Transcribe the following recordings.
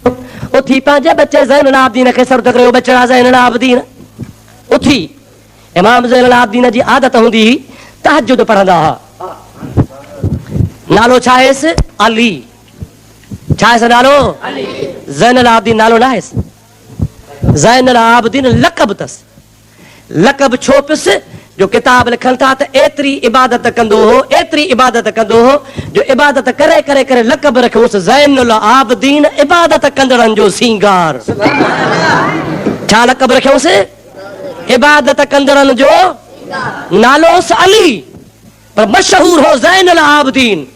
उथी पंहिंजे बच्चे ज़ैनुल आबिदीन खे सर्द कयो बचड़ा ज़ैनुल आबिदीन उथी इमाम ज़ैनुल आबिदीन जी आदत हूंदी हुई तहज्जुद पढ़ंदा हुआ नालो छा आहेसि अली छा आहेसि नालो ज़ैनुल आबिदीन नालो न आहेसि ज़ैनुल आबिदीन लक़ब अथसि लक़ब छो पियुसि जो किताब लिखनि था त एतिरी इबादत कंदो हो जो इबादत करे करे करे लक़ब रखियोसि ज़ैनुल आबिदीन इबादत कंदड़नि जो सींगार छा लक़ब रखियोसि इबादत कंदड़नि जो नालो अली पर मशहूर हो ज़ैनुल आबिदीन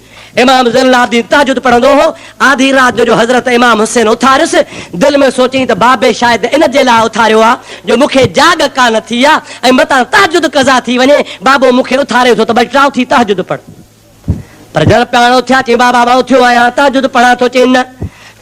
इमाम ज़ैनुल आबिदीन तहज्जुद पढ़ंदो हो आधी रात जो हज़रत इमाम हुसैन उथारियुसि दिल में सोचई त बाबे शायदि इन जे लाइ उथारियो आहे जो मूंखे जाग कान थी आहे ऐं मतां तहज्जुद कज़ा थी वञे बाबो मूंखे उथारे थो त भई टाउ थी तहज्जुद पढ़ पर जण पाण उथिया चई बाबा मां उथियो आहियां तहज्जुद पढ़ां थो चई न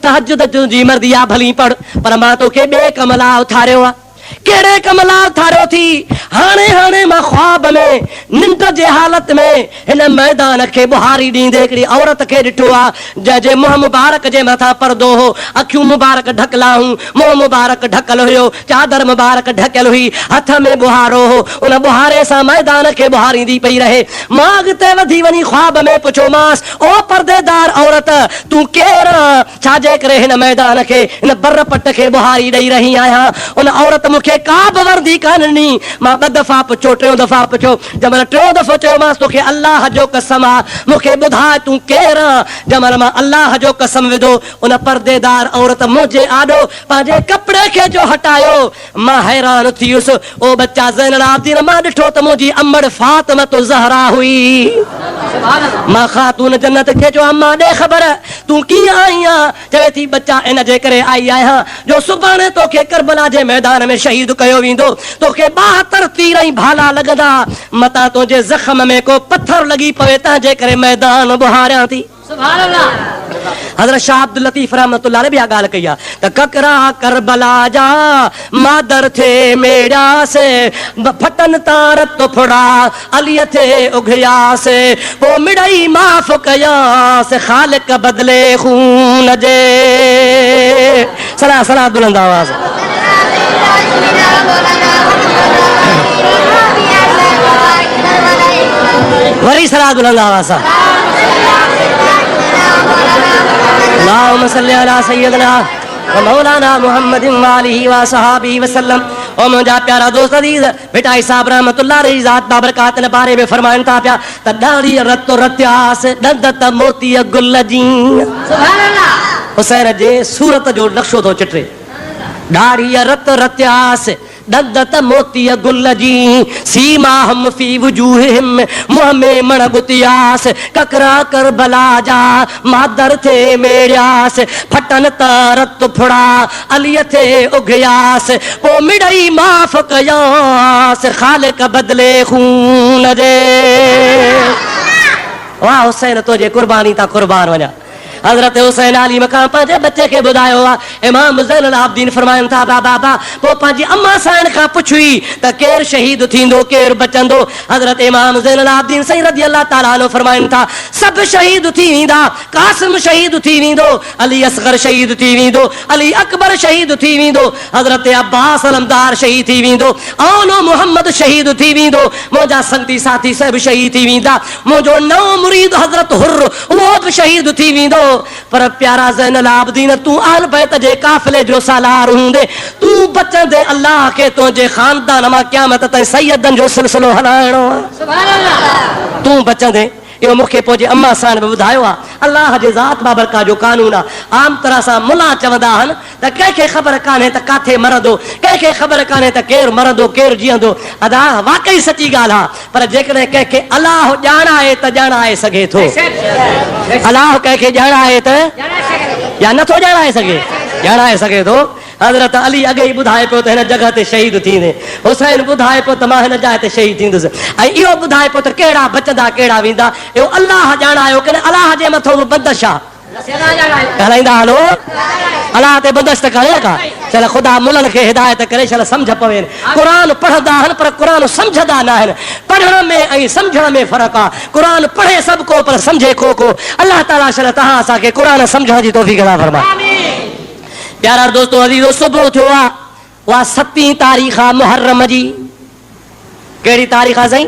तहज्जुद तुंहिंजी मर्ज़ी आहे भली पढ़ पर मां तोखे ॿिए कम लाइ उथारियो आहे केड़े कम लाइ उथारियो थी हाणे हाणे मां ख्वाब में निंड जे हालत में हिन मैदान खे बुहारी ॾींदे हिकिड़ी औरत खे ॾिठो आहे जंहिंजे मुंहुं मुबारक जे मथां परदो हो अखियूं मुबारक ढकला हुयूं मुंहुं मुबारक ढकल हुयो चादर मुबारक ढकियल हुई हथ में बुहारो हो उन बुहारे सां मैदान खे बुहारींदी पई रहे मां अॻिते वधी वञी ख्वाब में पुछियोमांसि ओ परदेदार औरत तूं केरु छाजे करे हिन मैदान खे हिन बर पट खे बुहारी ॾेई रही आहियां उन औरत मूंखे का बि वर्दी कान ॾिनी मां ॿ दफ़ा पुछियो टियों दफ़ा पुछियो जंहिंमहिल टियों दफ़ो चयोमांसि तोखे अलाह जो कसम आहे मूंखे ॿुधाए तूं केरु जंहिंमहिल मां अलाह जो कसम विधो उन परदेदार औरत मुंहिंजे आॾो पंहिंजे कपिड़े खे जो हटायो मां हैरान थी वियुसि ओ बच्चा ज़ैनुल आबिदीन मां ॾिठो त मुंहिंजी अमड़ फातिमत ज़हरा हुई मां ख़ातून जन्नत खे चयो अम्मा ॾे ख़बर तूं कीअं आई आहे चवे थी बच्चा इन जे करे आई आहियां जो सुभाणे तोखे करबला जे मैदान में शहीद कयो वेंदो तोखे 72 तीर ऐं भाला लॻंदा मतां तुंहिंजे ज़ख़्म में को पत्थर लॻी पवे तंहिंजे करे मैदान बुहारियां थी सुभान अल्लाह हज़रत शाह अब्दुल लतीफ़ रहमतुल्लाह अलैह ॿिया ॻाल्हि कई आहे त ककरा करबला जा मादर थे मेड़ा से फटन तार तो फुड़ा अलीअ थे उघिया से पोइ मिड़ई माफ़ कया से ख़ालिक बदले खून जे सलाह सलाह बुलंद आवाज़ वरी सलाह बुलंद आवाज़ अल्लाहुम्मा सल्ली अला सय्यदना व मौलाना मुहम्मदिन व आलिहि व सहाबिहि वसल्लम ओ मुंहिंजा प्यारा दोस्त अज़ीज़ बेटा साहब रहमतुल्लाह अलैहि ज़ात बाबरकात ने बारे में फरमाइनि था पिया त ॾाढ़ी रतो रत्यास ॾंद त मोती गुल जी सुभान अल्लाह हुसैन जे सूरत जो नक्शो थो चिटे ॾाढ़ी रत रत्यास ॾंद त मोती गुल जी सीमा हम फी वजूहिम मुंह में मणगुतियास ककरा करबला जा मादर थे मेड़ियास फटन तरत फुड़ा अलीअ थे उघियास पो मिड़ई माफ़ कयास ख़ालिक बदले खून जे वाह हुसैन तुंहिंजे कुर्बानी ता कुर्बान वञा हज़रत हुसैन अली मकाम पंहिंजे बच्चे खे ॿुधायो आहे इमाम ज़ैनुल आबिदीन फरमाइनि था बाबा पोइ पंहिंजी अम्मा साइण खां पुछी त केरु शहीद थींदो केरु बचंदो हज़रत इमाम ज़ैनुल आबिदीन सही रज़ी अल्लाह ताला अन्हु फरमाइनि था सभु शहीद थी वेंदा कासिम शहीद थी वेंदो अली असगर शहीद थी वेंदो अली अकबर शहीद थी वेंदो हज़रत अब्बास अलमदार शहीद थी वेंदो औनो मोहम्मद शहीद थी वेंदो मुंहिंजा संगती साथी सभु शहीद थी वेंदा मुंहिंजो नओं मुरीद हज़रत हुर्र उहो बि शहीद थी वेंदो पर प्यारा ज़ैनुल आबिदीन तू आल बैत जे काफ़िले जो सालार हूंदे तू बचंदे अल्लाह के तुंहिंजे खानदान मां क़यामत ताईं सैयदनि जो सिलसिलो हलाइणो आहे सुभान अल्लाह तू बचंदे इहो मूंखे पोइ अम्मा सां बि ॿुधायो आहे अल्लाह जे ज़ात बाबरका जो कानून आहे आम तरह सां मुला चवंदा आहिनि त कंहिंखे ख़बर कान्हे त काथे मरंदो कंहिंखे ख़बर कान्हे त केरु मरंदो केरु जीअंदो अदा वाकई सची ॻाल्हि आहे पर जेकॾहिं कंहिंखे अलाह ॼाणाए त ॼाणाए सघे थो अलाह कंहिंखे ॼाणाए त या नथो ॼाणाए सघे ॼाणाए सघे थो हज़रत अली अॻे ई ॿुधाए पियो त हिन जॻह ते शहीद थींदे हुसैन ॿुधाए पियो त मां हिन जाइ ते शहीद थींदुसि ऐं इहो ॿुधाए पियो त कहिड़ा बचंदा कहिड़ा वेंदा इहो अलाह ॼाणायो की अलाह जे मथां बंदिश आहे ॻाल्हाईंदा हलो अलाह ते बंदिश त करे का चल ख़ुदा मुलनि खे हिदायत करे चल सम्झ पवे क़ुर पढ़ंदा आहिनि पर क़ुर सम्झंदा न आहिनि पढ़ण में ऐं सम्झण में फ़र्क़ु आहे क़ुर पढ़े सभु को पर सम्झे को अलाह ताला शल तव्हां असांखे क़ुर सम्झण जी तौफ़ीक़ अता फरमाए प्यारा दोस्तों अज़ीज़ो सुबुह थियो आहे उहा 7 तारीख़ आहे मुहर्रम जी। कहिड़ी तारीख़ आहे साईं?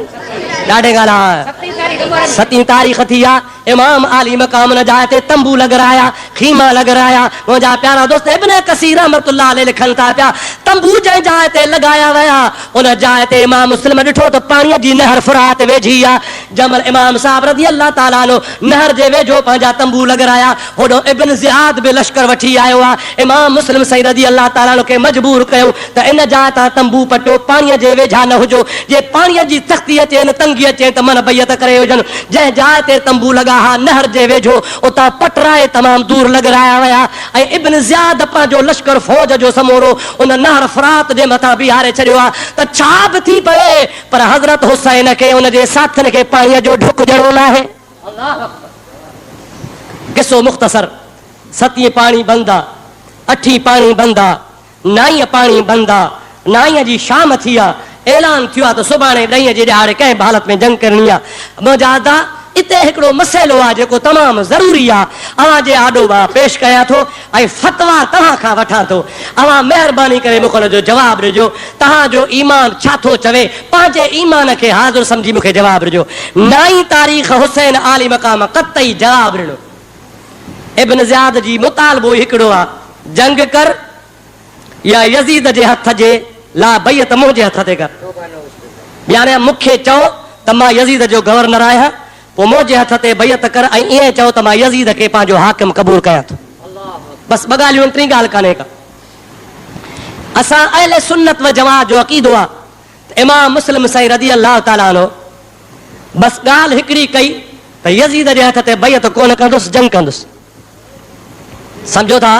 ॾाढे ॻाल्हि 7 तारीख़ थी आहे। इमाम आली मकाम न जाइ ते तंबू लॻराया, खीमा लॻराया। मुंहिंजा प्यारा दोस्त इब्न कसीर रहमतुल्लाह अलैह लिखनि था पिया तंबू जंहिं जाइ ते लॻाया विया उन जाइ ते इमाम मुस्लिम ॾिठो त पाणीअ जी नहर फुरात वेझी आहे। जमल इमाम साहब रज़ी अल्लाह ताला अन्हु नहर जे वेझो पंहिंजा तंबू लॻराया। होॾो इब्न ज़ियाद बि लश्कर वठी आयो आहे। इमाम मुस्लिम सईद रज़ी अल्लाह ताला अन्हु खे मजबूर कयो त इन जाइ तां तंबू पटियो, पाणीअ जे वेझा न हुजो। जे पाणीअ जी सख़्ती अचे न तंगी अचे त मन बैयत करे हुजनि। जंहिं जाइ ते तंबू लॻा हा नहर जे वेझो उतां पटराए तमामु दूर लॻराया विया ऐं इब्न ज़ियाद पंहिंजो लश्कर फ़ौज जो समूरो उन नहर फरात जे मथां बीहारे छॾियो आहे त छा बि थी पए पर हज़रत हुसैन खे उन जे साथियुनि खे पाणीअ जो ढुक जहिड़ो न आहे। किसो मुख़्तसर 7 पाणी बंदि आहे, 8 पाणी बंदि आहे, 9 पाणी बंदि आहे। 9 जी शाम थी आहे, ऐलान थियो आहे त सुभाणे 10 जे ॾियारे कंहिं बि हालत में जंग करणी आहे। मुंहिंजा दा इते हिकिड़ो मसइलो आहे जेको तमामु ज़रूरी आहे। अव्हां जे आॾो मां पेश कयां थो ऐं फतवा तव्हां खां वठां थो। अव्हां महिरबानी करे मूंखे हुन जो जवाबु ॾिजो। तव्हांजो ईमान छा थो चवे, पंहिंजे ईमान खे हाज़िर सम्झी मूंखे जवाबु ॾिजो। 9 तारीख़ हुसैन आली मक़ाम क़तई जवाबु ॾिनो। इब्न ज़ियाद जी मुतालबो हिकिड़ो आहे, जंग कर या यज़ीद जे हथ जे ला बैयत मुंहिंजे हथ ते कर। यानी मूंखे चओ त मां यज़ीद जो गवर्नर आहियां, पोइ मुंहिंजे हथ ते बैयत कर ऐं ईअं चओ त मां यज़ीद खे पंहिंजो हाकिम क़बूल कयां थो। बसि 2 ॻाल्हियूं, 3 ॻाल्हि कान्हे का। असां अहले सुन्नत व जमात जो अक़ीदो आहे त इमाम मुस्लिम साईं रज़ी अल्लाह ताला अन्हु बसि ॻाल्हि हिकिड़ी कई त यज़ीद जे हथ ते बैयत कोन कंदुसि, जंग कंदुसि। सम्झो था?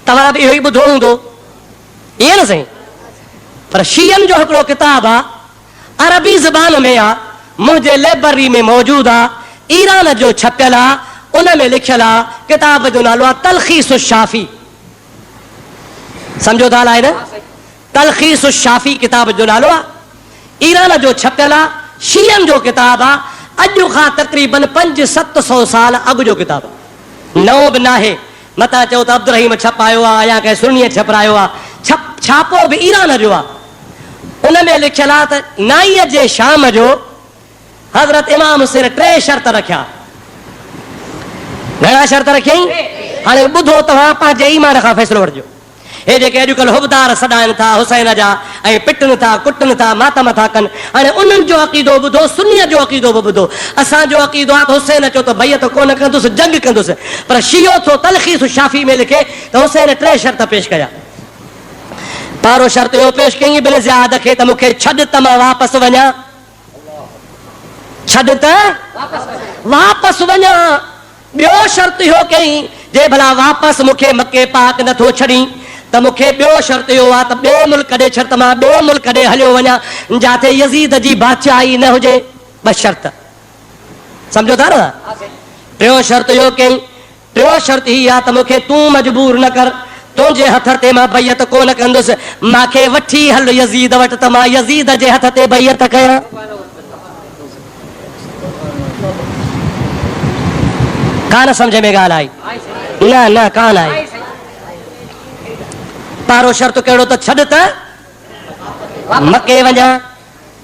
तव्हां बि इहो ई ॿुधो हूंदो, ईअं न साईं? पर शीयनि जो हिकिड़ो किताबु आहे, अरबी ज़बान में आहे, मुंहिंजे लाइब्रेरी में मौजूदु आहे, ईरान जो छपियल आहे। उन में लिखियलु आहे, किताब जो नालो आहे तलख़ीस शाफ़ी। सम्झो था अलाए न? तलख़ीस शाफ़ी किताब जो नालो आहे, ईरान जो छपियल आहे, शीयनि जो किताबु आहे। अॼु खां तक़रीबन 500-700 साल अॻु जो किताबु आहे, नओं बि न आहे। मथां चओ त अब्दुल रहीम छपायो आहे या कंहिं सुन्नीअ छपरायो आहे, छापो बि ईरान जो आहे। उन में लिखियलु आहे त 9 जे शाम जो हज़रत इमाम हुसैन 3 शर्त रखिया। घणा शर्त रखियईं? हाणे ॿुधो तव्हां, पंहिंजे ईमान खां फ़ैसिलो वठिजो। हे जेके अॼुकल्ह हुबदार सॾाइनि था हुसैन जा ऐं पिटनि था, कुटनि था, मातम था कनि, हाणे उन्हनि जो अक़ीदो ॿुधो, सुन्नीअ जो अक़ीदो बि ॿुधो। असांजो अक़ीदो आहे त हुसैन चओ त बैयत कोन कंदुसि, जंग कंदुसि। पर शियो थो तलख़ीस शाफ़ी में लिखे त हुसैन 3 शर्त पेश कया। पहिरों शर्त इहो पेश कयईं इब्न ज़ियाद खे त मूंखे छॾ त मां वापसि वञा, छॾ त वापसि वञा। ॿियो शर्त इहो कयईं जे भला वापसि मूंखे मके पाक नथो छॾी त मूंखे ॿियो शर्त इहो आहे त ॿियो मुल्क ॾे छॾ, त मां ॿियो मुल्क ॾे हलियो वञा जिथे यज़ीद जी बादशाही न हुजे। 2 शर्त सम्झो था न? 3 शर्त इहो कयईं, 3 शर्त हीअ आहे त मूंखे तूं मजबूर न कर, तुंहिंजे हथ ते मां बैयत कोन कंदुसि, मूंखे वठी हल यज़ीद वटि त मां यज़ीद जे हथ ते बैयत कयां। कान सम्झ में ॻाल्हि आई? न कान आई। पहिरों शर्त कहिड़ो त छॾ त मके वञा,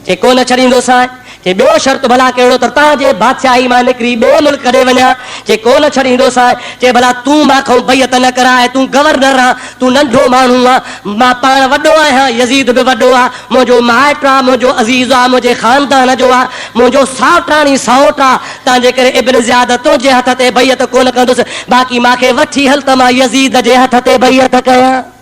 जे कोन छॾींदोसांइ। जे ॿियो शर्त भला कहिड़ो त तव्हांजे बादशाही मां निकिरी ॿियो मुल्क ॾे वञा, जे कोन छॾींदोसांइ। जे भला तूं मां बैयत न कराए, तूं गवर्नर आहे, तूं नंढो माण्हू आहे, मां पाण वॾो आहियां, यज़ीद बि वॾो आहे, मुंहिंजो माइट आहे, मुंहिंजो अज़ीज़ आहे, मुंहिंजे ख़ानदान जो आहे, मुंहिंजो सावटाणी सावट आहे, तंहिंजे करे इब्न ज़ियाद तुंहिंजे हथ ते बैयत कोन कंदुसि, बाक़ी मूंखे वठी हल त मां यज़ीद जे हथ ते बैयत कयां।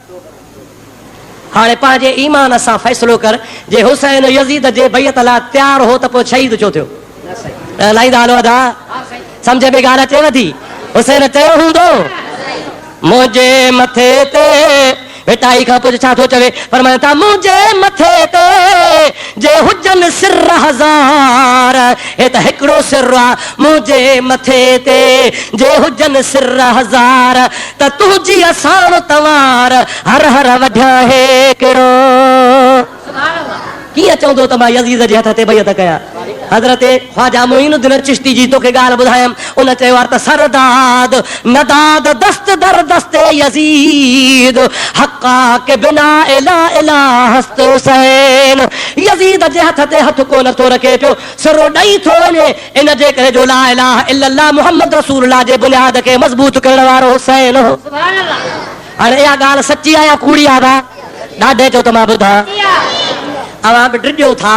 हाणे पंहिंजे ईमान सां फ़ैसिलो कर, जे हुसैन यज़ीद जे बैयत लाइ तयारु हो त पोइ शहीद छो थियो? लाईंदा हलो अदा? सम्झ में ॻाल्हि अचेव थी? हुसैन चयो हूंदो मुंहिंजे मथे ते विटाई खां पोइ छा थो चवे? फरमाइनि था मुंहिंजे मथे ते जे हुजनि सिर 1000, हे त हिकिड़ो सिर आहे, मुंहिंजे मथे ते जे हुजनि सिर 1000 त तुंहिंजी असां तवार हर हर वढिया हे कहिड़ो। कीअं चवंदो त मां यज़ीद जे हथ ते बैयत कयां? हज़रत ख्वाजा मोइनुद्दीन चिश्ती जी तोखे ॻाल्हि ॿुधायमि उन चयो आहे त सरदाद नदाद दस्त दर दस्ते यज़ीद हक़ा के बिना इला इला हस्त हुसैन यज़ीद जे हथ ते हथ को नथो रखे पियो सरो ॾेई थो वञे इन जे करे जो ला इलाहा इल्लल्लाह मुहम्मद रसूलुल्लाह जे बुनियाद खे मज़बूत करण वारो हुसैन हो। हाणे इहा ॻाल्हि सची आहे या कूड़ी आहे? ॾाढे चओ त मां ॿुधां अवां बि ड्रिॼो था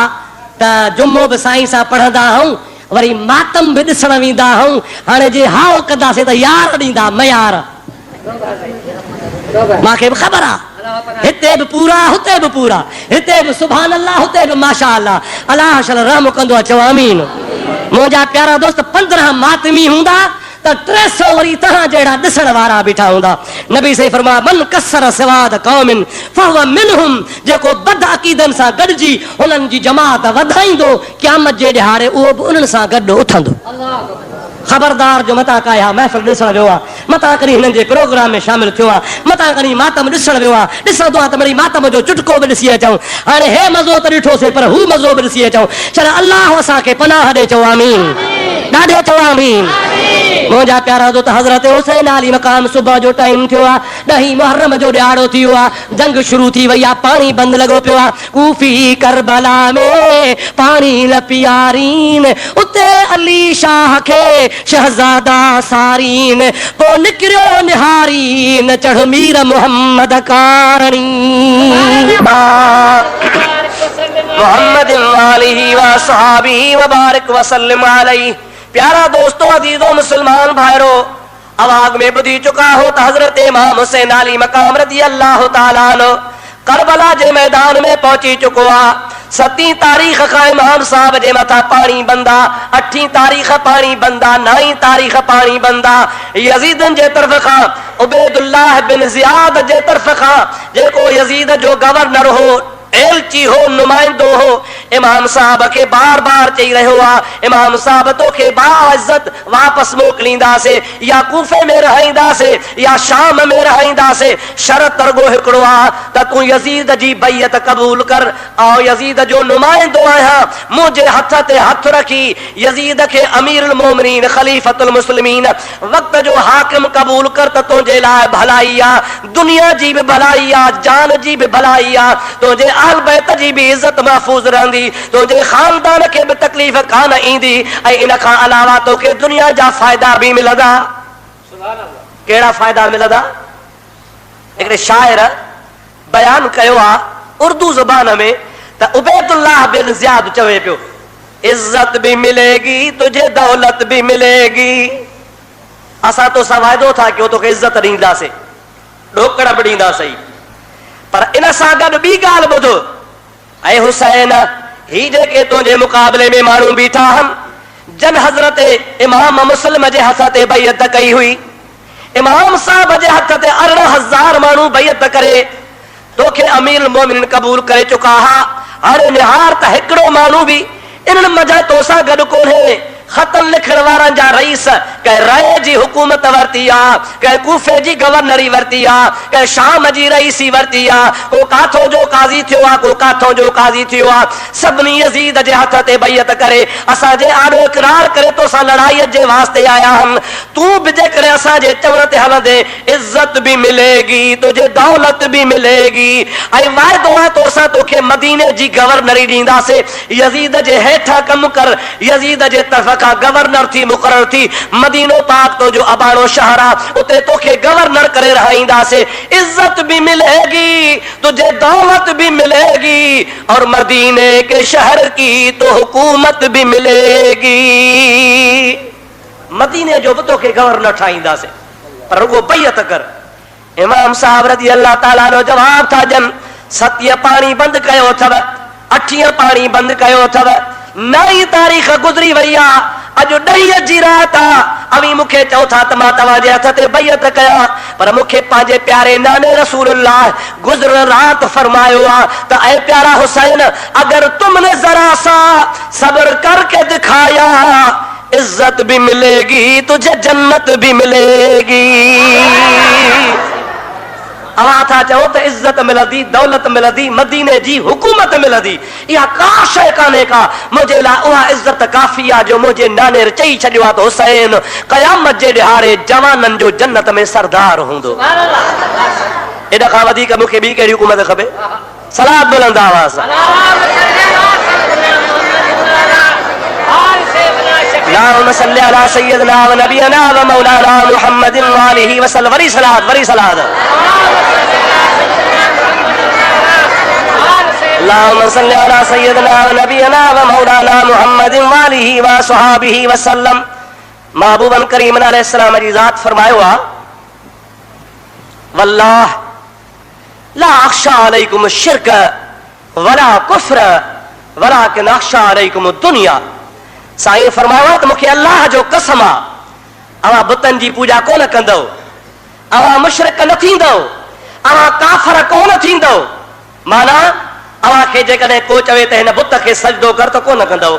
त जुमो बि साईं सां पढ़ंदा आहियूं वरी मातम बि ॾिसण वेंदा आहियूं। हाणे जे हाउ कंदासीं त यार ॾींदा मयार मूंखे बि ख़बर आहे हिते बि पूरा हुते बि पूरा हिते बि सुभान अल्लाह हुते बि माशा अल्लाह अलाह शल रहम कंदो आहे। चओ आमीन। मुंहिंजा प्यारा दोस्त 15 मातमी हूंदा त 300 वरी तव्हां जहिड़ा ॾिसण वारा बीठा हूंदा। नबी सही फरमाया मन कसर सवाद कौमिन फहुव मिनहुम जेको बद अक़ीदनि सां गॾिजी उन्हनि जी जमात वधाईंदो क़यामत जे ॾिहाड़े उहो बि उन्हनि सां गॾु उथंदो। ख़बरदार जो मता काया महफ़िल ॾिसण वियो आहे मता करी हिननि जे प्रोग्राम में शामिल थियो आहे मता करी मातम ॾिसण वियो आहे ॾिसंदो आहे त वरी मातम जो चुटको बि ॾिसी अचूं। हाणे हे मज़ो त ॾिठोसीं पर हू मज़ो बि ॾिसी अचूं। छा अल्लाह असांखे पनाह ॾे। चओ आमीन। ॾाढो चओ आमीन। मुंहिंजा प्यारा दोस्त हज़रत हुसैन अली मक़ाम सुबुह जो टाइम थियो आहे 10 मुहर्रम जो ॾियारो थी वियो आहे जंग शुरू थी वई आहे पाणी बंदि लॻो पियो आहे कूफी करबला में पाणी न पीआरीन उते अली शाह खे शहज़ादा सारीन पोइ निकिरियो निहारीन चढ़ मीर मोहम्मद कारणी मोहम्मद वालिही व सहाबी व बारिक वसल्लम अलैहि। प्यारा दोस्तों अजीजों मुसलमान भाइरों आवाज में बुधी चुका हो त हजरत इमाम हुसैन अली मकाम रज़ी अल्लाह तआला अन्हु करबला जे मैदान में पहुची चुको आहे। 7 तारीख़ खां इमाम साहब जे मथां पाणी बंदा 8 तारीख़ पाणी बंदा 9 तारीख़ पाणी बंदा यजीदन जे तरफ खां उबैदुल्लाह बिन ज़ियाद जे तरफ खां जेको यजीद जो गवर्नर हो एलची हो नुमाइंदो हो इमाम साहब के बार बार चई रहियो आहे इमाम साहब तोखे बाइज़त वापस मोकिलींदासीं या कूफे में रहाईंदासीं या शाम में रहाईंदासीं शर्त रुगो हिकिड़ो आहे त तूं यजीद जी बैयत क़बूल कर ऐं यजीद जो नुमाइंदो आहियां मुंहिंजे हथ ते हथ रखी यजीद खे अमीरुल मोमिनीन खलीफतुल मुस्लिमीन वक़्त जो हाकिम क़बूल कर त तुंहिंजे लाइ भलाई आहे दुनिया जी बि भलाई आहे जान जी बि भलाई आहे तुंहिंजे आल बैत जी भी इज्जत महफूज रहंदी तुझे खानदान के भी तकलीफ कान ईंदी ऐं इन खां अलावा तोखे दुनिया जा फ़ाइदा भी मिलंदा। कहिड़ा फ़ाइदा मिलंदा? हिकिड़े शाइर बयान कयो आहे उर्दू ज़बान में त उबैदुल्लाह बिन ज़ियाद चवे पियो इज्जत भी मिलेगी तुझे दौलत भी मिलेगी असां तो सां वाइदो था कयो तोखे इज्जत ॾींदासीं ॾोकड़ बि ॾींदासीं पर इन सां गॾु ॿी ॻाल्हि ॿुधो ऐं हुसैन ही जेके तुंहिंजे मुक़ाबले में माण्हू बीठा आहिनि जन हज़रत इमाम मुस्लिम जे हथ ते बैयत कई हुई इमाम साहब जे हथ ते 18,000 माण्हू बैयत करे तोखे अमीरुल मोमिनीन क़बूल करे चुका हा। हाणे निहार त हिकिड़ो माण्हू बि इन्हनि मज़ा तोसां गॾु कोन्हे खतन लिखण वारनि जा रईस कंहिं राय जी हुकूमत वरिती आहे कंहिं कूफे जी गवर्नरी वरिती आहे कंहिं शाम जी रईसी वरिती आहे को काथो जो काज़ी थियो आहे को काथो जो काज़ी थियो आहे सभिनी यजीद जे हथ ते बैयत करे असांजे आॾो इक़रार करे तोसां लड़ाईअ जे वास्ते आया आहिनि तूं बि जेकॾहिं असांजे चवण ते हलंदे इज्जत भी मिलेगी तुझे दौलत भी मिलेगी ऐं वाइदो आहे तोसां तोखे मदीने जी गवर्नरी ॾींदासीं यजीद जे हेठां कमु कर यजीद जे तरफ़ का गवर्नर थी मुकर्रर थी मदीनो पाक तो जो अबाणो शहर आहे उते तोखे गवर्नर करे रहाईंदासीं इज्जत भी मिलेगी तुझे दौलत भी मिलेगी और मदीने के शहर की तो हुकूमत भी मिलेगी मदीने जो भी तोखे गवर्नर ठाहींदासीं पर रुगो बैयत कर। इमाम साहब रज़ी अल्लाह ताला जो जवाब था ॾियनि 7 पाणी बंदि कयो अथव 8 पाणी बंदि कयो अथव 9 तारीख़ गुज़री वई आहे अॼु 10 जी रात आहे अवी मूंखे चओ था त मां तव्हांजे हथ ते बैयत कयां पर मूंखे पंहिंजे प्यारे नाने रसूलुल्लाह गुज़र रात फरमायो आहे त ऐ प्यारा हुसैन अगर तुमने जरा सा सब्र करके दिखाया इज्जत भी मिलेगी तुझे जन्नत भी मिलेगी। अब था चओ त इज्जत मिलंदी, दौलत मिलंदी, मदीने जी हुकूमत मिलंदी। इहा का शइ कान्हे का मुंहिंजे लाइ उहा इज्जत काफ़ी आहे जो मुंहिंजे नाने चई छॾियो आहे त हुसैन क़यामत जे ॾिहाड़े जवाननि जो जन्नत में सरदार हूंदो। इन खां वधीक मूंखे ॿी कहिड़ी हुकूमत खपे? सलात बुलंद आवाज़ सां। अल्लाहुम्मा सल्ली अला सय्यिदना व नबियना व मौलाना मुहम्मदिन व आलिहि वसल्लम। वरी सलात, वरी सलात। अल्लाहुम्मा सल्ली अला सय्यिदना व नबियना व मौलाना मुहम्मदिन व आलिहि व असहाबिहि वसल्लम। महबूबन करीम अलैहिस्सलाम जी ज़ात फरमायो आहे, वल्लाह ला अख्शा अलैकुम शिरक वला कुफ्र वलाकिन अख्शा अलैकुम दुनिया। साईं फरमायो त मूंखे अल्लाह जो कसम आहे, अवां बुतनि जी पूजा कोन कंदव, अवां मुशरिक न थींदव, अवां काफ़िर कोन थींदव। माना अवां खे जेकॾहिं को चवे त हिन बुत खे सजदो कर त कोन कंदव।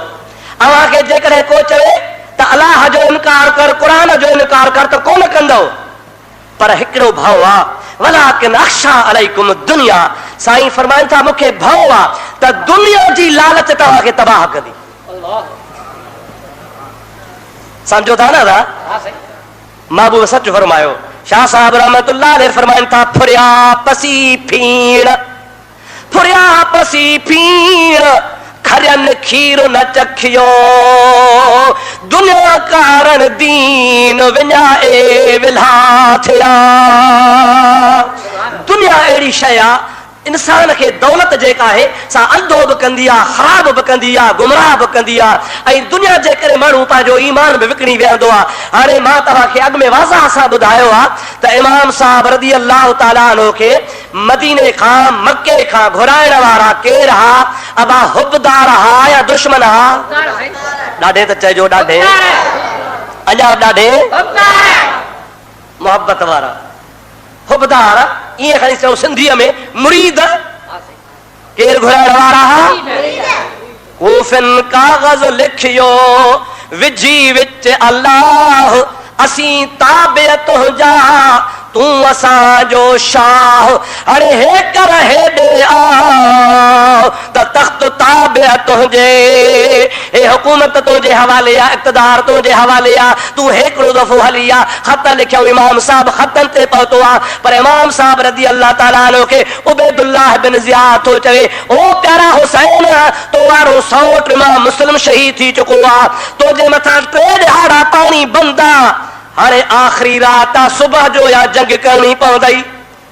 अवां खे जेकॾहिं को चवे त अल्लाह जो इनकार कर, क़ुरान जो इनकार कर त कोन कंदव। पर हिकिड़ो भउ आहे, वलाकिन अख्शा अलैकुम दुनिया। साईं फरमाइनि था मूंखे भउ आहे त दुनिया जी लालच तव्हांखे तबाह कंदी। समझो था ना? महबूब सच फरमायो। शाह साहब रहमतुल्लाह अलैह फरमाइनि था, फुरिया पसी फीण, फुरिया पसी फीण खरन खीर न चखियो, दुनिया कारण दीन विञाए विला थिया। दुनिया अहिड़ी शइ आहे, इंसान खे दौलत जेका आहे सा अंधो बि कंदी आहे, ख़राब बि कंदी आहे, गुमराह बि कंदी आहे। ऐं दुनिया जे करे माण्हू पंहिंजो ईमान बि विकिणी वेहंदो आहे। हाणे मां तव्हांखे अॻु में वाज़ह सां ॿुधायो आहे त इमाम साहब रज़ी अल्लाह ताला अन्हु खे मदीने खां मके खां घुराइण वारा केरु हा? अबा हुबदार हा या दुश्मन हा? ॾाढे त चइजो, ॾाढे, अञा ॾाढे मोहब्बत वारा हुबदार, ईअं खणी चओ सिंधीअ में मुरीद। केरु घुराइण वारा हा? कूफिन काग़ज़ लिखियो विझी विच अल्लाह, असीं ताबे तुंहिंजा तूं असांजो शाह। अरे हे कर हेॾे आ त तख़्त ताबे तुंहिंजे, हे हुकूमत तुंहिंजे हवाले आहे, इक़्तिदार तुंहिंजे हवाले आहे, तूं हिकिड़ो दफ़ो हली आ। ख़त लिखियो इमाम साहब ख़तनि ते पहुतो आहे, पर इमाम साहब रज़ी अल्लाह ताला अन्हु खे उबैदुल्लाह बिन ज़ियाद थो चवे, ओ प्यारा हुसैन, तो वारो सौट इमाम मुस्लिम शहीद थी चुको आहे, तुंहिंजे मथां 3 ॾिहाड़ा पाणी बंद आहे। हाणे आख़िरी रात आहे, सुबुह जो या जंग करणी पवंदई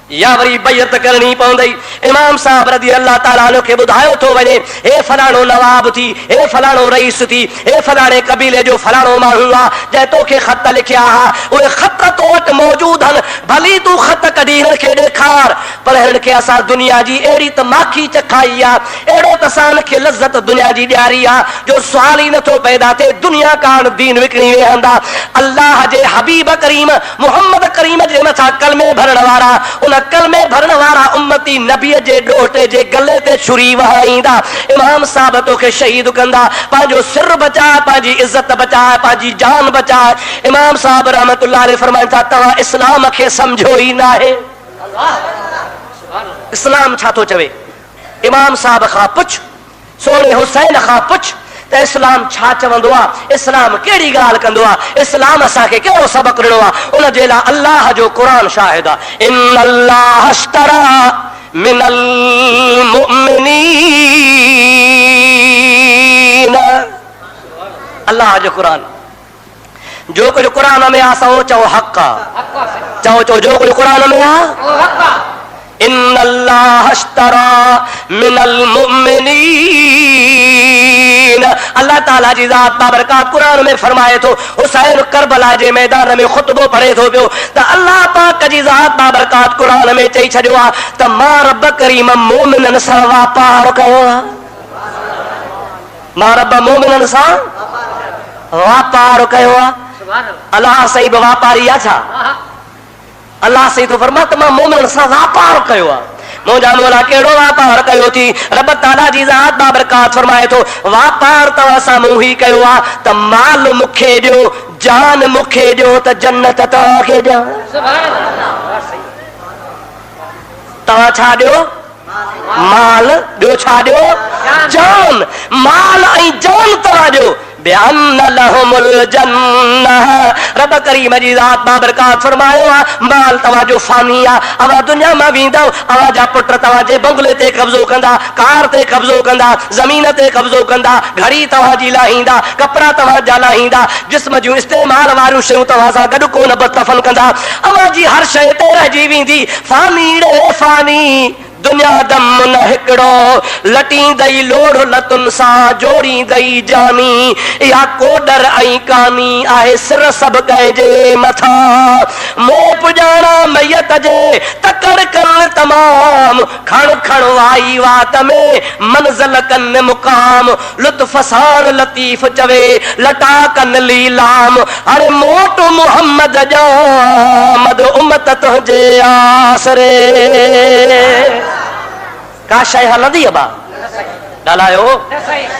या वरी बैत करणी पवंदई। इमाम साहब रज़ी अल्लाह ताला अन्हु खे ॿुधायो थो वञे, हे फलाणो नवाब थी, हे फलाणो रईस थी, हे फलाणे कबीले जो फलाणो माण्हू आहे जंहिं तोखे ख़त लिखिया हा, उहे ख़त तो वटि मौजूद आहिनि, भली तूं ख़त कढी हिन खे ॾेखार। पर हिन खे असां दुनिया जी अहिड़ी त माखी चखाई आहे, अहिड़ो त असां हिन खे लज़त दुनिया जी ॾियारी आहे जो सुवाल ई नथो पैदा थिए। दुनिया कारण दीन विकिणी वेहंदा। अल्लाह जे हबीब करीम मुहम्मद करीम जे मथां कलमे भरण वारा, उन कलमे भरण वारा उम्मती नबीअ जे ॾोहटे जे गले ते छुरी वहाईंदा। इमाम साहब तोखे शहीद कंदा, पंहिंजो सिर बचाए, पंहिंजी इज़त बचाए, पंहिंजी जान बचाए। इमाम साहब रहमतुल्लाह अलैह फरमाइनि था, तव्हां इस्लाम खे सम्झो ई न आहे। इस्लाम छा थो चवे? इमाम साहब खां पुछ, सोने हुसैन खां पुछ त इस्लाम छा चवंदो आहे, इस्लाम कहिड़ी ॻाल्हि कंदो आहे, इस्लाम असांखे कहिड़ो सबक़ ॾिनो आहे। उन जे लाइ अल्लाह जो क़ुरान शाहिद आहे, इन्नल्लाह अश्तरा मिनल मुमिनीन। अल्लाह जो क़ुरान, जो कुछ क़ुरान में आहे सो चओ हक़ आहे, चओ जो कुछ क़ुरान में आहे। इन्नल्लाह अश्तरा मिनल मुमिनीन, अल्लाह ताला जी ज़ात बाबरकात कुरान में फरमाए थो। हुसैन करबला जे मैदान में खुतबो पढ़े थो पियो त अल्लाह पाक जी ज़ात बाबरकात कुरान में चई छॾियो आहे त मां रब करीम मोमिननि सां वापार कयो आहे। मां रब मोमिननि सां वापार कयो आहे। अल्लाह सही बि वापारी आहे छा? अल्लाह सही तो फरमा त मां मोमिननि सां वापार कयो आहे। मुंहिंजा मौला कहिड़ो वापार कयो थी? रब ताला जी ज़ात बाबरकात फरमाए थो, वापार तव्हां सां मूं ही कयो आहे त माल मूंखे ॾियो, जान मूंखे ॾियो त जन्नत तव्हांखे ॾियां। तव्हां छा ॾियो माल ॿियो छा ॾियो जान माल ऐं जान तव्हां ॾियो बिअन्न लहुमुल जन्नह रब करीम जी ज़ात बाबरकात फरमायो आहे माल तव्हांजो फानी आहे अवां दुनिया मां वेंदव अवां जा पुट तव्हांजे बंगले ते कब्ज़ो कंदा कार ते कब्ज़ो कंदा ज़मीन ते कब्ज़ो कंदा घड़ी तव्हांजी लाहींदा कपिड़ा तव्हांजा लाहींदा जिस्म जूं इस्तेमाल वारियूं शयूं तव्हां सां गॾु कोन बतफन कंदा अवां जी हर शइ ते रहिजी वेंदी फानी रे फानी दुनिया दम न हिकिड़ो लटींदई लोढ़ लतुनि सां जोड़ींदई जानी या कोडर ऐं कानी आहे सिर सभु कंहिंजे मथां मोह पुॼाणा मैयत जे तकड़ कनि तमाम खण खण वाई वात में मंज़िल कनि मुक़ाम लुत्फ़ सार लतीफ़ चवे लटा कनि लीलाम अरे मोट मुहम्मद जा मद उम्मत तुंहिंजे आसरे का शइ हलंदी अबा ॻाल्हायो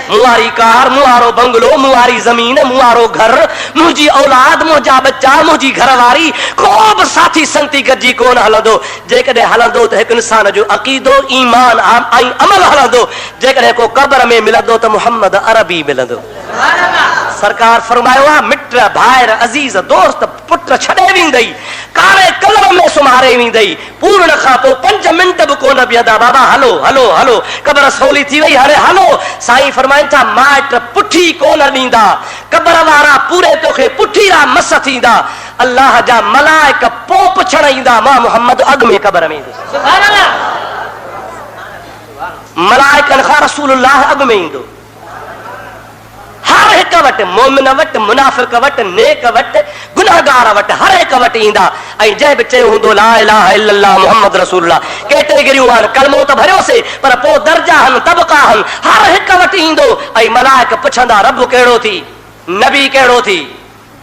मूं वारी कार मूं वारो बंगलो मूं वारी ज़मीन मूं वारो घर मुंहिंजी औलाद मुंहिंजा बच्चा मुंहिंजी घरवारी को बि साथी संगती गॾिजी कोन हलंदो जेकॾहिं हलंदो त हिकु इंसान जो अक़ीदो ईमान ऐं अमल हलंदो जेकॾहिं को क़ब्र में मिलंदो त मुहम्मद अरबी मिलंदो सरकार फरमायो आहे मिट भाइर अज़ीज़ दोस्त पुट छॾे वेंदई कारे कलम में सुम्हारे वेंदई पूर्ण खां पोइ 5 मिंट बि कोन बीहंदा बाबा हलो हलो हलो क़ब्र सवली थी वई हाणे हलो साईं फरमाइनि था माइट पुठी कोन ॾींदा क़ब्र वारा पूरे तोखे पुठी रा मस थींदा अल्लाह जा मलाइक पोइ पुछण ईंदा मां मुहम्मद अॻु में क़ब्र में ईंदुसि मलाइकनि खां रसूलुल्लाह अॻु में ईंदो हर हिक वटि मोमिन वटि मुनाफ़िक़ वटि नेक वटि गुनाहगार वटि हर हिक वटि ईंदा ऐं जंहिं बि चयो हूंदो ला इलाहा इल्लल्लाह मुहम्मद रसूलुल्लाह कैटेगरियूं आहिनि कलमो त भरियोसीं पर पोइ दर्जा आहिनि तबका आहिनि हर हिक वटि ईंदो ऐं मलाइक पुछंदा रब कहिड़ो थी नबी कहिड़ो थी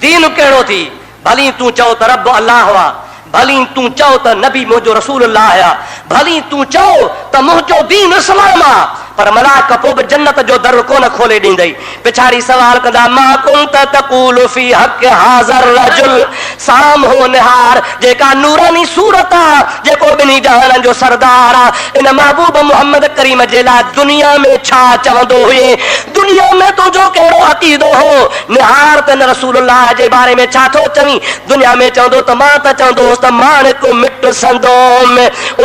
दीन कहिड़ो थी भली तूं चओ त रब अल्लाह हुआ भली तूं चओ त नबी मुंहिंजो रसूलुल्लाह आहे भली तूं चओ त मुंहिंजो दीन इस्लाम आहे पर मलाइक पोइ बि जन्नत जो दर कोन खोले ॾींदई पिछाड़ी सवाल कंदा मा कुंत तक़ूलु फी हक़ हाज़र रजुल साम्हूं निहार जेका नूरानी सूरत आहे जेको ॿिन्ही जहाननि जो सरदार आहे इन महबूब मुहम्मद करीम जे लाइ दुनिया में छा चवंदो हुए दुनिया में तुंहिंजो कहिड़ो अक़ीदो हो निहार त न रसूलुल्लाह जे बारे में छा थो चवीं दुनिया में चवंदो त मां त चवंदो हुउसि त माणिक मिट संदोम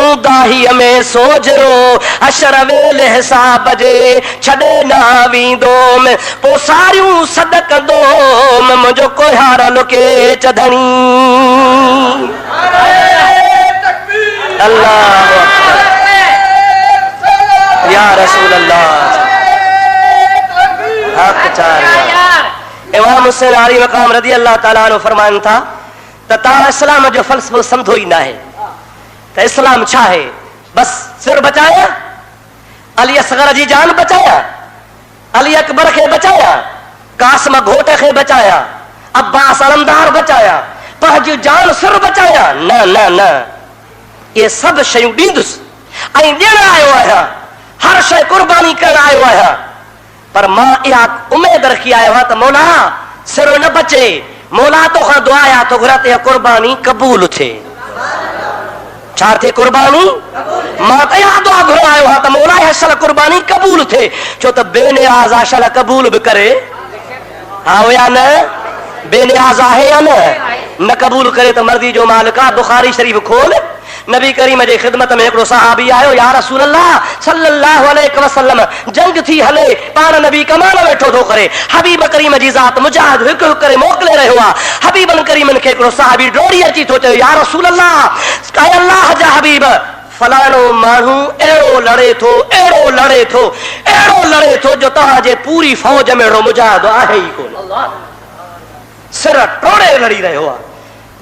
ऊंदाहीअ में सोजरो अशर वेल बजे छॾे न वेंदोम पोइ सारियूं सॾ कंदोम मुंहिंजो कोहार लुके चधणी अल्लाह या रसूल अल्लाह इमाम हुसैन आली मक़ाम रज़ी अल्लाह ताला अन्हु फरमाइनि था त तव्हां इस्लाम जो फ़लसफ़ो सम्झो ई न आहे त इस्लाम छा आहे बस सिर बचाया अली असगर जी जान बचाया अली अकबर खे बचाया कासिम घोट खे बचाया अब्बास अलमदार बचाया पंहिंजी जान सिर बचाया न न न ये सभु शयूं ॾींदुसि ऐं ॾियण आयो आहियां हर शइ क़ुर्बानी करण आयो आहियां पर मां इहा उमेद रखी आयो आहियां त मौला सिर न बचे मौला तोखां दुआ या तो घुरा ते क़ुर्बानी क़बूल थिए छा थिए क़ुर्बानी मां त इहा दुआ घुरायो आहे त मौला असल क़ुर्बानी क़बूल थिए छो त बेनियाज़ असल क़बूल बि करे हा या न बेनियाज़ आहे या न क़बूल करे त मर्ज़ी जो मालिक आहे बुखारी शरीफ़ खोल नबी करीम जे ख़िदमत में हिकिड़ो सहाबी आयो या रसूल अल्लाह सल्लल्लाहु अलैहि वसल्लम जंग थी हले पाण नबी कमान वेठो थो करे हबीब करीम जी ज़ात मुजाहिद हिकु हिकु करे मोकिले रहियो आहे हबीबन करीमन खे हिकिड़ो सहाबी डोड़ी अची थो चए या रसूल अल्लाह अल्लाह जा हबीब फलाणो माण्हू अहिड़ो लड़े थो अहिड़ो लड़े थो अहिड़ो लड़े थो जो तव्हांजे पूरी फौज में अहिड़ो मुजाहिद आहे ई कोन सिर टोड़े लड़ी रहियो आहे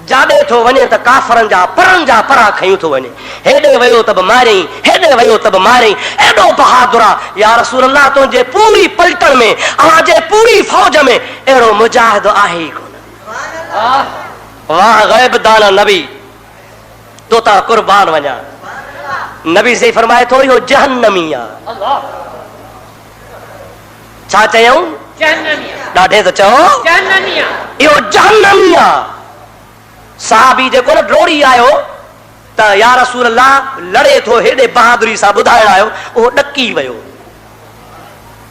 जाॾे थो वञे त काफ़रनि जा परनि जा परा खयूं थो वञे हेॾे वियो त बि मारियईं हेॾे वियो त बि मारियईं एॾो बहादुर आहे या रसूल अल्लाह तुंहिंजे पूरी पलटन में अव्हांजे पूरी फौज में अहिड़ो मुजाहिद आहे ई कोन वाह ग़ैब दाना नबी तो ता क़ुर्बान वञा नबी से फरमाए थो इहो जहन्नमी आहे छा चयऊं ॾाढे त चओ इहो जहन्नमी आहे साहबी जेको न डोड़ी आयो त त या रसूल अल्लाह लड़े थो हेॾे बहादुरी सां ॿुधाइण आयो, उहो ॾकी वियो।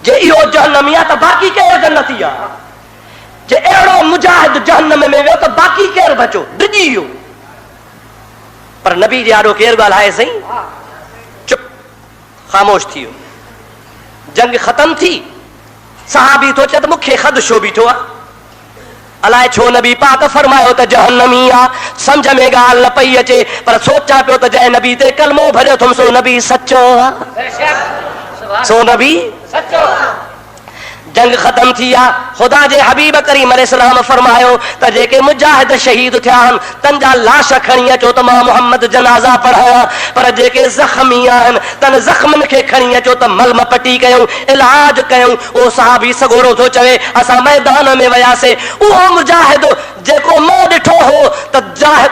जे इहो जहन्नमी आहे त बाक़ी केरु जन्नती आहे? जे अहिड़ो मुजाहिद जहन्नम में वियो त बाक़ी केरु बचो? डिॼी वियो। पर नबी जे आॾो केरु ॻाल्हाए साईं? चुप, ख़ामोश थी वियो। जंग ख़तम थी, सहाबी थो चए त मूंखे ख़दशो बीठो आहे, अलाए छो नबी पाक फरमायो त जहन्नमी आहे। सम्झ में ॻाल्हि न पई अचे, पर सोचां पियो त जंहिं नबी ते कलमो भरियो अथुमि सो नबी सचो आहे, सो नबी सचो। जंग ख़तम थी आहे, ख़ुदा जे हबीब करीम अलैहिस्सलाम फरमायो त जेके मुजाहिद शहीद थिया आहिनि तन जा लाश खणी अचो त मां मुहम्मद जनाज़ा पढ़ायां, पर जेके ज़ख़्मी आहिनि तन ज़ख़्मनि खे खणी अचो त मलम पटी कयूं, इलाज कयूं। उहो सहाबी सगोरो थो चवे असां मैदान में वियासीं, उहो मुजाहिद जेको मां ॾिठो हो त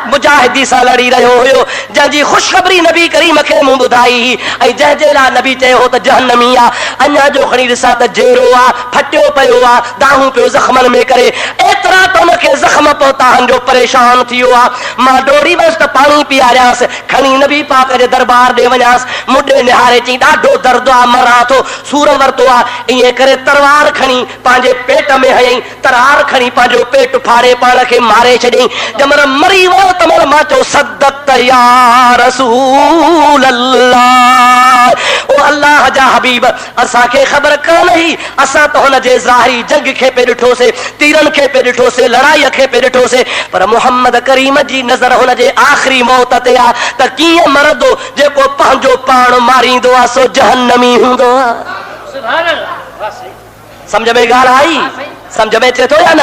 मुजाहिदी सां लड़ी रहियो हुयो, जंहिंजी ख़ुशख़बरी नबी करीम खे मूं ॿुधाई ऐं जंहिंजे लाइ नबी चयो हो त जहन्नमी आहे। अञा जो खणी ॾिसां त जहिड़ो आहे, फटियो पियो आहे, दाहूं पियो ज़ख़्मनि में करे, एतिरा त हुनखे ज़ख़्म पहुता जो परेशान थी वियो आहे। मां डोड़ी वयुसि त पाणी पीआरियासि, खणी नबी पाक जे दरबार ॾे वञासि, मुंडे निहारे चई ॾाढो दर्द आहे, मरां थो, सूर वरितो आहे। ईअं करे तलवार खणी पंहिंजे पेट में हयईं, तलवार खणी पंहिंजो पेट फाड़े पाण खे मारे छॾियईं। जंहिंमहिल मरी वियो तंहिंमहिल मां चयो सदक़त या रसूल अल्लाह, ओ अल्लाह जा हबीब असांखे ख़बर कान हुई, असां त हुनजे ज़ाहिरी जंग खे पे ॾिठोसीं, तीरनि खे पे ॾिठोसीं, लड़ाईअ खे पे ॾिठोसीं, पर मुहम्मद करीम जी नज़र हुनजे आख़िरी मौत ते आहे त कीअं मरंदो जेको पंहिंजो पाण मारींदो आहे सो जहन्नमी हूंदो आहे। सम्झ में ॻाल्हि आई? सम्झ में अचे थो या न?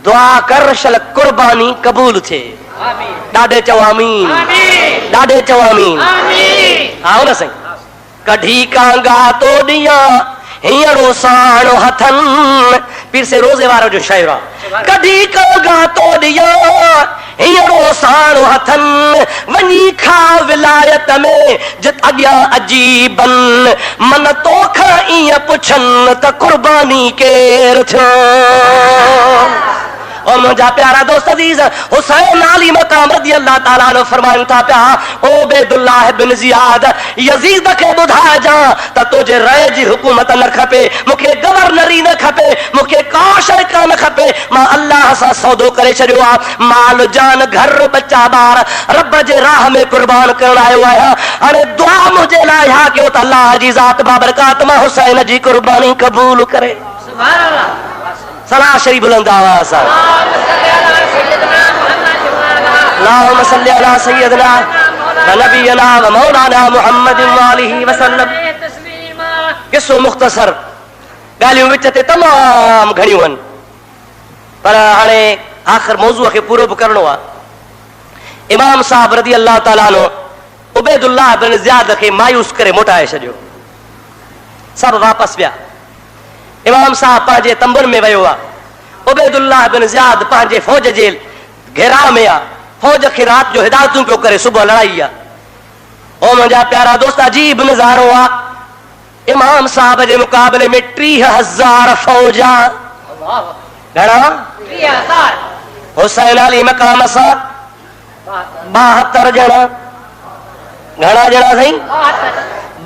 दुआ कर शल कुर्बानी क़बूल थिए। ॾाढे चओ आमीन, ॾाढे चओ आमीन। हा न साईं। कढी कांगा तो ॾियां हींअरो साणो हथनि, पीर से रोज़े वारो जो शाइर आहे। कढी कांगा तो ॾियां हींअरो साणो हथनि, वञी खा विलायत में जित अॻियां अजीबन, मन तोखां ईअं पुछनि त कुर्बानी केरु थियो। और मुंहिंजा प्यारा दोस्त अज़ीज़, हुसैन आली मक़ाम रज़ी अल्लाह ताला अन्हु फरमाइनि था पिया, ओ उबैदुल्लाह बिन ज़ियाद यज़ीद खे ॿुधाइजां त तुंहिंजे रय जी हुकूमत न खपे, मूंखे गवर्नरी न खपे, मूंखे का शइ कान खपे, मां अल्लाह सां सौदो करे छॾियो आहे, माल जान घर बच्चा ॿार रब जे राह में कुर्बान करण आयो आहियां। हाणे दुआ मुंहिंजे लाइ इहा कयो त अल्लाह जी ज़ात बाबरकात मां हुसैन जी कुर्बानी क़बूल करे। सुभान अल्लाह। सलाह शरीफ बुलंद आवाज़ सां अल्लाहुम्मा सल्ली अला सय्यदना व नबीना व मौलाना मुहम्मद व आलिहि वसल्लम। किसो मुख़्तसर, ॻाल्हियूं विच ते तमामु घणियूं आहिनि, पर हाणे आख़िर मौज़ूअ खे पूरो बि करणो आहे। इमाम साहब रज़ी अल्लाह ताला अन्हु उबैदुल्लाह बिन ज़ियाद खे मायूस करे मोटाए छॾियो, सभु वापसि विया। इमाम साहब पंहिंजे तंबुनि में वियो आहे, उबैदुल्लाह बिन ज़ियाद पंहिंजे फ़ौज जे घेराव में आहे, फ़ौज खे राति जो हिदायतूं पियो करे, सुबुह लड़ाई आहे। ओ मुंहिंजा प्यारा दोस्त, अजीब नज़ारो आहे। इमाम साहब जे मुक़ाबले में 30,000 फ़ौज आहे। घणा? 30,000। हुसैन अली मक़ाम सां 72 ॼणा। घणा ॼणा साईं?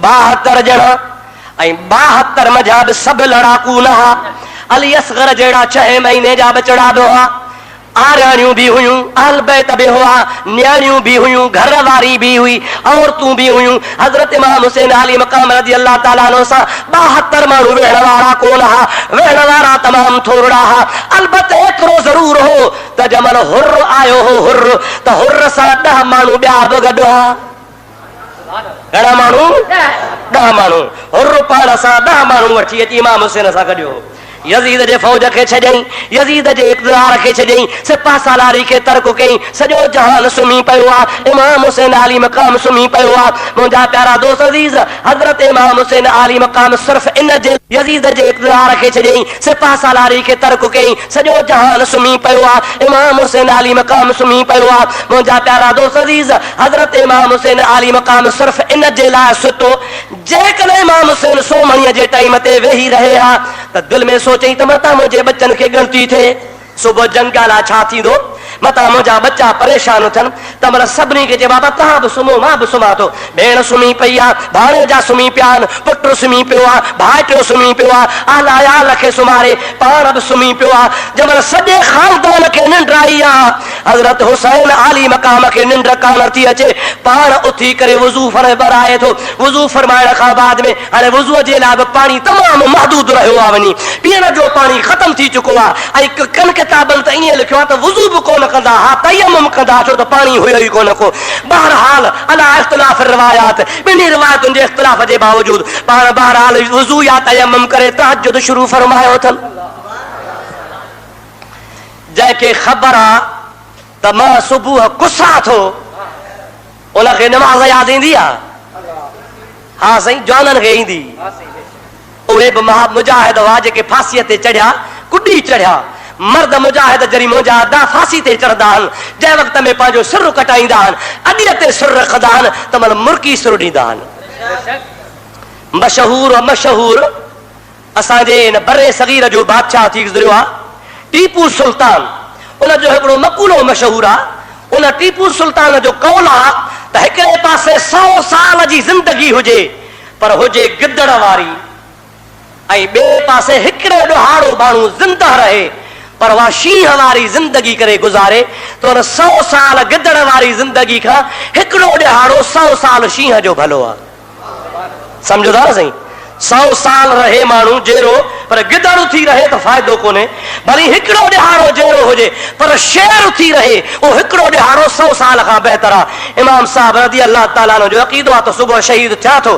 72 ॼणा। ऐं 72 मज़ा बि सभु लड़ाकू न हुआ। अली असगर जहिड़ा 6 महीने जा बचड़ा बि हुआ, आरियाणियूं भी हुयूं, अहल बैत भी हुआ, न्याणियूं भी हुयूं, घर वारी भी हुई, औरतूं भी हुयूं। हज़रत इमाम हुसैन अली मक़ाम रज़ी अल्लाह ताला अन्हु सां 72 माण्हू वेहण वारा कोन हुआ, वेहण वारा तमामु थोरा हुआ। अलबत्ते एतिरो ज़रूर हो त जमल हुर आयो हो, हुर त हुर सां 10 माण्हू ॿिया बि गॾु हुआ। घणा माण्हू? 10 माण्हू। हुर पाण सां 10 माण्हू वठी अची इमाम हुसैन सां गॾु हो। यज़ीद जे फ़ौज खे छॾियईं, यज़ीद जे इक़्तिदार खे छॾियईं, सिपा सालारी खे तर्क कयईं। सॼो जहान सुम्ही पियो आहे, इमाम हुसैन आली मक़ाम सुम्ही पियो आहे। मुंहिंजा प्यारा दोस्त अज़ीज़, हज़रत इमाम हुसैन आली मक़ाम सिर्फ़ इन जे यज़ीद जे इक़्तिदार खे छॾियईं, सिपा सालारी खे तर्क कयईं। सॼो जहान सुम्ही पियो आहे, इमाम हुसैन आली मक़ाम सुम्ही पियो आहे। मुंहिंजा प्यारा दोस्त अज़ीज़, हज़रत इमाम हुसैन आली मक़ाम सिर्फ़ इन जे लाइ सुतो, जेकॾहिं इमाम हुसैन सोमणीअ जे टाइम ते वेही रहे हा त दिलि में सोचई त मतां मुंहिंजे बच्चनि खे ॻणती थिए, सुबुह जंग लाइ छा थींदो। मता मुंहिंजा बच्चा परेशान थियनि त महिल सभिनी खे चए बाबा तव्हां बि सुम्हो मां बि सुम्हां थो। भेण सुम्ही पई आहे, भाणे जा सुम्ही पिया आहिनि, पुटु सुम्ही पियो आहे, भाइटियो सुम्ही पियो आहे, आला आयाल खे सुम्हारे पाण बि सुम्ही पियो आहे। जंहिं महिल सॼे ख़ानदान खे निंड आई आहे, हज़रत हुसैन आली मक़ाम खे निंड कान थी अचे, पाण उथी करे वुज़ू फरमाए थो। वुज़ू फरमाइण खां बाद में हाणे वुज़ूअ जे लाइ बि पाणी तमामु महदूद रहियो आहे, वञी पीअण जो पाणी ख़तम थी चुको आहे। ऐं कनि किताबनि त ईअं लिखियो आहे त वुज़ू बि कोन कंदा, हा तयम्मुम कंदा, छो त पाणी हुयो ई कोन को। बहरहाल अला इख़्तिलाफ़ रिवायात, ॿिन्ही रिवायतुनि जे इख़्तिलाफ़ जे बावजूद पाण बहरहाल वुज़ू या तयम्मुम करे तहज्जुद शुरू फरमायो अथनि। जंहिंखे ख़बर आहे त मां सुबुह गुस्सा थो, उनखे नमाज़ यादि ईंदी आहे? हा साईं, जवाननि खे ईंदी। उहे बि मुजाहिद हुआ जेके फांसीअ ते चढ़िया, कुॾी चढ़िया। मर्द मुजाहिद जरी मुजाहिदा फांसी ते चढ़ंदा आहिनि, जंहिं वक़्त में पंहिंजो सिर कटाईंदा आहिनि, अॾीअ ते सिर रखंदा आहिनि त महिल मुर्की सिर ॾींदा आहिनि। मशहूर असांजे हिन बरे सगीर जो बादशाह थी गुज़रियो आहे टीपू सुल्तान। उनजो हिकिड़ो मक़ूलो मशहूर आहे। उन टीपू सुल्तान जो कौल आहे त हिकिड़े पासे 100 साल जी ज़िंदगी हुजे पर हुजे गिदड़ वारी, ऐं ॿिए पासे हिकिड़ो ॾोहाड़ो माण्हू ज़िंदा रहे पर उहा शींहं वारी ज़िंदगी करे गुज़ारे, त हुन 100 साल गिदड़ वारी ज़िंदगी खां हिकिड़ो ॾोहाड़ो 100 साल शींहं जो भलो आहे। सम्झो था न साईं? 100 साल रहे माण्हू जहिड़ो पर गिदड़ थी रहे त फ़ाइदो कोन्हे। भली हिकिड़ो ॾोहाड़ो जहिड़ो हुजे पर शेर थी रहे, उहो हिकिड़ो ॾोहाड़ो 100 साल खां बहितर आहे। इमाम साहब रज़ी अल्लाह ताला जो अक़ीदो आहे त सुबुह शहीद थिया थो,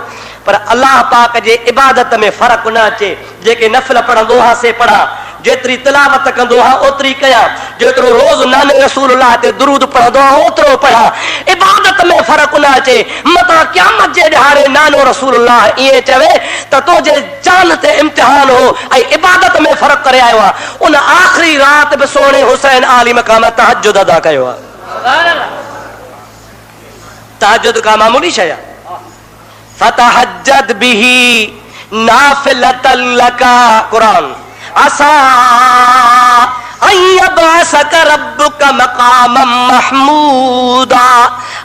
पर अल्लाह पाक जे इबादत में फ़र्क़ु न अचे। जेके नफ़िल पढ़ंदो हा से पढ़ा, जेतिरी तिलावत कंदो हा ओतिरी कयां, जेतिरो रोज़ नाने रसूलुल्लाह ते दुरूद पढ़ंदो हा ओतिरो पढ़ा। इबादत में फ़र्क़ु न अचे। मता क़यामत जे ॾिहाड़े नानो रसूलुल्लाह ईअं चवे त तुंहिंजे जान ते इम्तिहान हो ऐं इबादत में फ़र्क़ु करे आयो आहे। उन आख़िरी राति बि सोणे हुसैन आली मक़ाम तहज्जुद अदा कयो आहे। तहज्जुद का मामूली शइ आहे। फतहज्जद बिही नाफ़िलतन लका, कुरान असा अयबअसक रब्बुक मक़ामम महमूदा।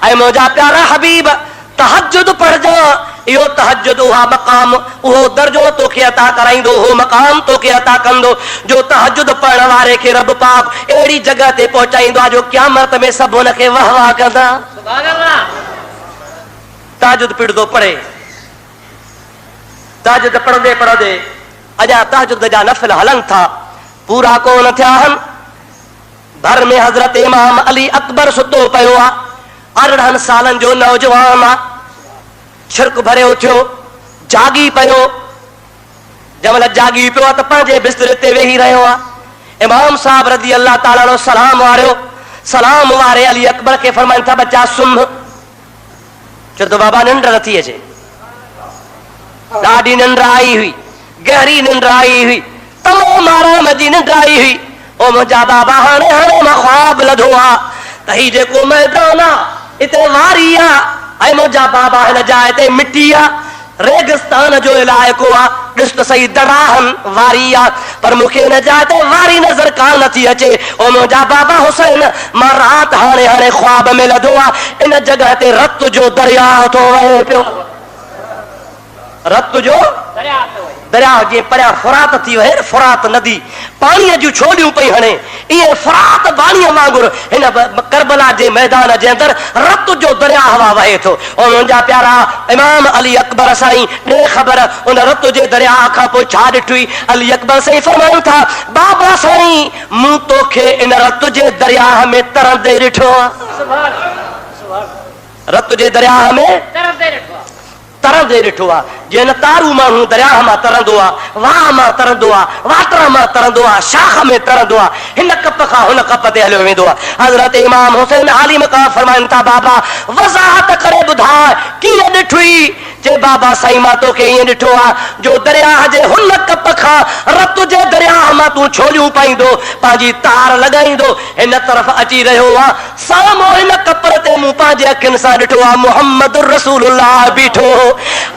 ऐं मुंहिंजा प्यारा हबीब तहज्जुद पढ़जो। इहो तहज्जुद उहा मक़ाम, उहो दर्जो तोखे अता कराईंदो, उहो मक़ाम तोखे अता कंदो जो तहज्जुद पढ़ण वारे खे रब पाक अहिड़ी जॻह ते पहुचाईंदो आहे जो क़यामत में सभु हुनखे वाह वाह कंदा। तहज्जुद पिड़दो पढ़े, तहज्जुद पढ़ंदे पढ़ंदे अजा तहज्जुद जा नफ़िल हलन था, पूरा कोन थिया आहिनि। घर में हज़रत इमाम अली अकबर सुतो पियो आहे, 18 सालनि जो नौजवान आहे, छिरक भरियो थियो, जागी पियो। जंहिं महिल जागी पियो आहे त पंहिंजे बिस्तरे ते वेही रहियो आहे। इमाम साहब रज़ी अल्लाह ताला नो सलाम वारियो, सलाम वारे अली अकबर खे फरमाइनि था बच्चा सुम्ह। चो त बाबा निंड नथी अचे, ॾाढी निंड आई हुई, गहरी निंड आई हुई, तमामु आराम जी निंड आई हुई। ओ मुंहिंजा बाबा हाणे मां ख्वाब लधो आहे त ही जेको मैदान आहे हिते वारी आहे, ऐं मुंहिंजा बाबा हिन जाइ ते मिटी आहे, रेगिस्तान जो इलाइक़ो आहे, ॾिस त सही दराहन वारी आहे, पर मूंखे हिन जाइ ते वारी नज़र कान नथी अचे। ओ मुंहिंजा बाबा हुसैन, मां राति हाणे ख्वाब में लधो आहे इन जॻह ते रत जो दरिया थो वहे पियो। रत जो दरिया जीअं परियां फुरात थी वहे, फुरात नदी पाणीअ जूं छोलियूं पई हणे, ईअं फुरात बाणीअ वांगुरु हिन करबला जे मैदान जे अंदरि रत जो दरिया हवा वहे थो। ऐं मुंहिंजा प्यारा इमाम अली अकबर साईं ॾे ख़बर उन रत जे दरिया खां पोइ छा ॾिठी। अली अकबर साईं फरमाइनि था बाबा साईं मूं तोखे इन रत जे दरिया में तरंदे ॾिठो आहे। रत जे दरिया में तरंदे ॾिठो आहे। जीअं न तारू माण्हू दरिया मां तरंदो आहे, वाह मां तरंदो आहे, वाटर मां तरंदो आहे, शाख में तरंदो आहे, हिन कप खां हुन कप ते हलियो वेंदो आहे। हज़रत इमाम हुसैन आली मक़ाम फरमाइनि था बाबा वज़ाहत करे ॿुधाए कीअं ॾिठी। जे बाबा साईं मां तोखे ईअं ॾिठो आहे जो दरिया जे हुन कप खां रत जे दरिया मां तूं छोलियूं पाईंदो पंहिंजी तार लॻाईंदो हिन तरफ़ अची रहियो आहे साम्हूं हिन कपर ते मूं पंहिंजे अखियुनि सां ॾिठो आहे मुहम्मद रसूलुल्लाह बीठो हो